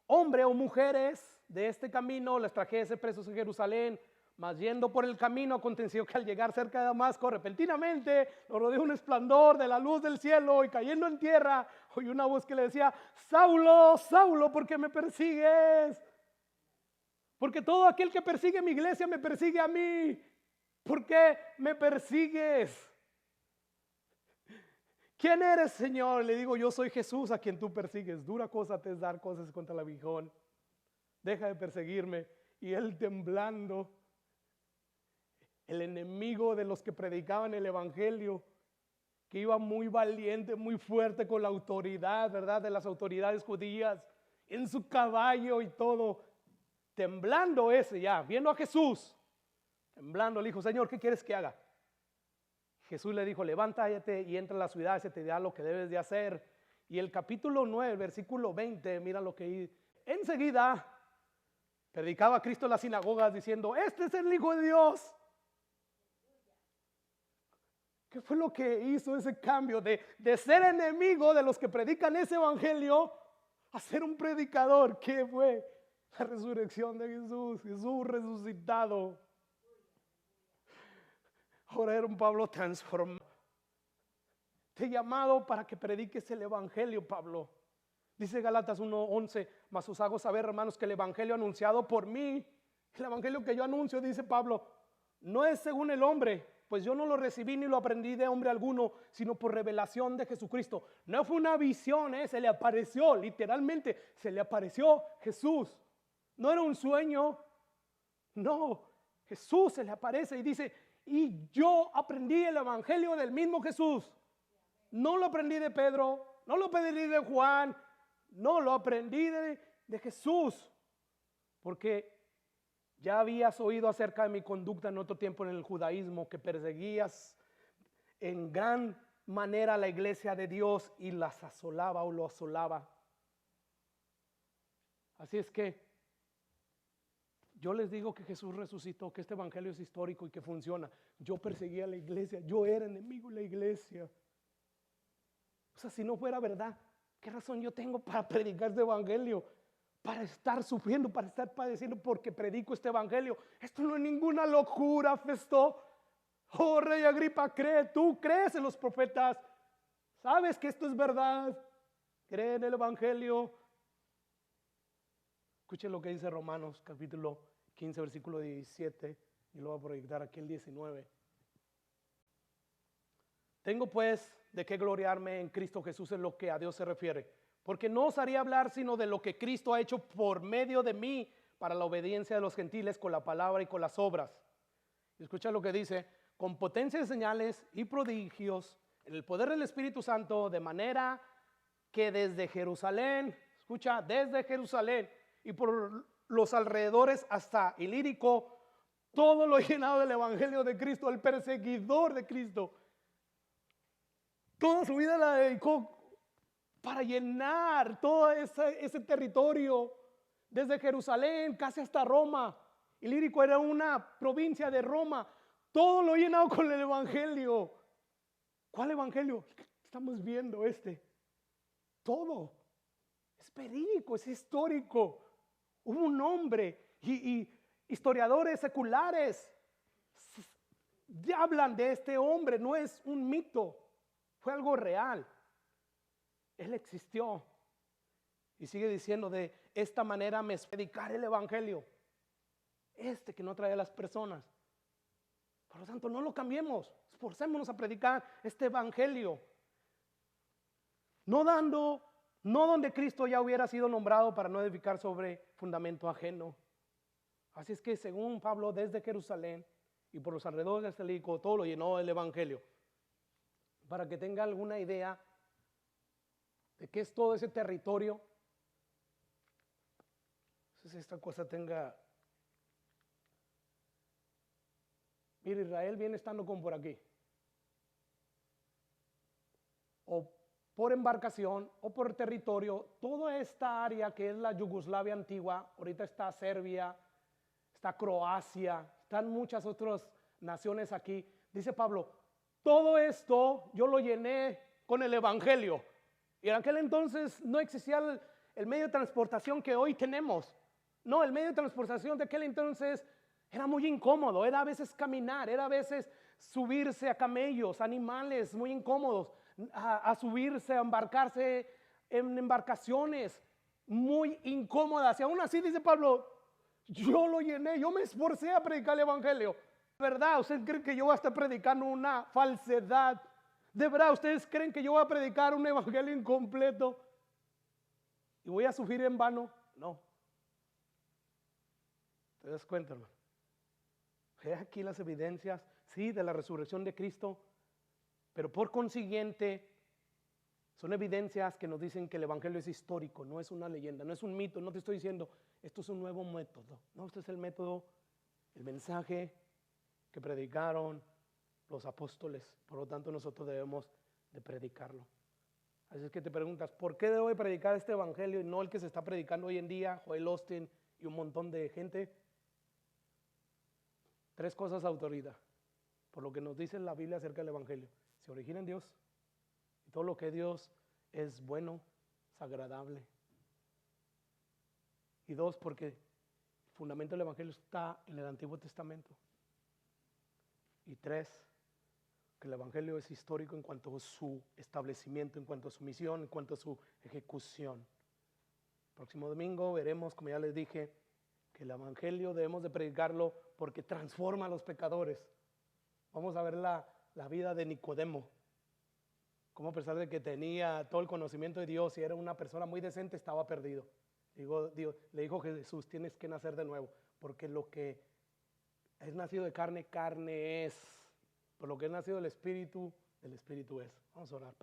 hombre o mujeres de este camino, les trajese presos en Jerusalén. Mas yendo por el camino, aconteció que al llegar cerca de Damasco, repentinamente lo rodeó un resplandor de la luz del cielo, y cayendo en tierra, oyó una voz que le decía, Saulo, Saulo, ¿por qué me persigues? Porque todo aquel que persigue mi iglesia me persigue a mí. ¿Por qué me persigues? ¿Quién eres, Señor? Le digo, yo soy Jesús a quien tú persigues. Dura cosa te es dar cosas contra el aguijón. Deja de perseguirme. Y él, temblando, el enemigo de los que predicaban el evangelio, que iba muy valiente, muy fuerte con la autoridad, ¿verdad? De las autoridades judías, en su caballo y todo, temblando ese ya, viendo a Jesús, temblando, le dijo, Señor, ¿qué quieres que haga? Jesús le dijo, levántate y entra a la ciudad, se te dirá lo que debes de hacer. Y el capítulo 9, versículo 20, mira lo que dice. Enseguida predicaba a Cristo en las sinagogas diciendo, este es el Hijo de Dios. ¿Qué fue lo que hizo ese cambio de ser enemigo de los que predican ese evangelio a ser un predicador? ¿Qué fue? La resurrección de Jesús, Jesús resucitado. Ahora era un Pablo transformado. Te he llamado para que prediques el evangelio, Pablo. Dice Gálatas 1:11, mas os hago saber, hermanos, que el evangelio anunciado por mí, el evangelio que yo anuncio, dice Pablo, no es según el hombre, pues yo no lo recibí ni lo aprendí de hombre alguno, sino por revelación de Jesucristo. No fue una visión, se le apareció, literalmente, se le apareció Jesús. No era un sueño, no, Jesús se le aparece y dice, y yo aprendí el evangelio del mismo Jesús. No lo aprendí de Pedro, no lo aprendí de Juan, no lo aprendí de Jesús. Porque ya habías oído acerca de mi conducta en otro tiempo en el judaísmo, que perseguías en gran manera a la iglesia de Dios y las asolaba o lo asolaba. Así es que yo les digo que Jesús resucitó, que este evangelio es histórico y que funciona. Yo perseguía a la iglesia, yo era enemigo de la iglesia. O sea, si no fuera verdad, ¿qué razón yo tengo para predicar este evangelio? Para estar sufriendo, para estar padeciendo porque predico este evangelio. Esto no es ninguna locura, Festo. Oh, Rey Agripa, tú crees en los profetas. Sabes que esto es verdad. Cree en el evangelio. Escuchen lo que dice Romanos capítulo 15, versículo 17, y lo voy a proyectar aquí el 19. Tengo pues de qué gloriarme en Cristo Jesús en lo que a Dios se refiere, porque no osaría hablar sino de lo que Cristo ha hecho por medio de mí para la obediencia de los gentiles con la palabra y con las obras. Y escucha lo que dice: con potencia de señales y prodigios en el poder del Espíritu Santo, de manera que desde Jerusalén, escucha, desde Jerusalén y por los alrededores hasta Ilírico, todo lo llenado del Evangelio de Cristo, el perseguidor de Cristo, toda su vida la dedicó para llenar todo ese territorio, desde Jerusalén casi hasta Roma. Ilírico era una provincia de Roma. Todo lo llenado con el Evangelio. ¿Cuál Evangelio? Estamos viendo todo. Es verídico, es histórico. Hubo un hombre y historiadores seculares hablan de este hombre. No es un mito, fue algo real. Él existió y sigue diciendo: de esta manera me predicar el Evangelio, que no trae a las personas. Por lo tanto, no lo cambiemos, esforcémonos a predicar este Evangelio, no donde Cristo ya hubiera sido nombrado, para no edificar sobre fundamento ajeno. Así es que, según Pablo, desde Jerusalén y por los alrededores de Ilírico, todo lo llenó el Evangelio. Para que tenga alguna idea de qué es todo ese territorio. No sé si esta cosa tenga. Mira, Israel viene estando como por aquí, o por embarcación o por territorio. Toda esta área que es la Yugoslavia antigua, ahorita está Serbia, está Croacia, están muchas otras naciones aquí. Dice Pablo: todo esto yo lo llené con el Evangelio. Y en aquel entonces no existía el medio de transportación que hoy tenemos. No, el medio de transportación de aquel entonces era muy incómodo. Era a veces caminar, era a veces subirse a camellos, animales muy incómodos, a subirse, a embarcarse en embarcaciones muy incómodas. Y aún así, dice Pablo, yo lo llené, yo me esforcé a predicar el Evangelio. ¿De verdad ustedes creen que yo voy a estar predicando una falsedad? ¿De verdad ustedes creen que yo voy a predicar un evangelio incompleto y voy a sufrir en vano? No. ¿Te das cuenta, hermano? Ve aquí las evidencias, sí, de la resurrección de Cristo, pero por consiguiente son evidencias que nos dicen que el evangelio es histórico, no es una leyenda, no es un mito. No te estoy diciendo esto es un nuevo método. No, este es el método, el mensaje que predicaron los apóstoles. Por lo tanto, nosotros debemos de predicarlo. Así es que te preguntas, ¿por qué debo de predicar este evangelio y no el que se está predicando hoy en día, Joel Austin y un montón de gente? 3 cosas: autoridad, por lo que nos dice la Biblia acerca del evangelio. Se origina en Dios, y todo lo que Dios es bueno, es agradable. Y 2, porque el fundamento del evangelio está en el Antiguo Testamento. Y 3, que el evangelio es histórico en cuanto a su establecimiento, en cuanto a su misión, en cuanto a su ejecución. Próximo domingo veremos, como ya les dije, que el evangelio debemos de predicarlo porque transforma a los pecadores. Vamos a ver la vida de Nicodemo, como a pesar de que tenía todo el conocimiento de Dios y era una persona muy decente, estaba perdido. Le dijo Jesús: tienes que nacer de nuevo, porque lo que es nacido de carne, carne es. Por lo que es nacido del Espíritu es. Vamos a orar.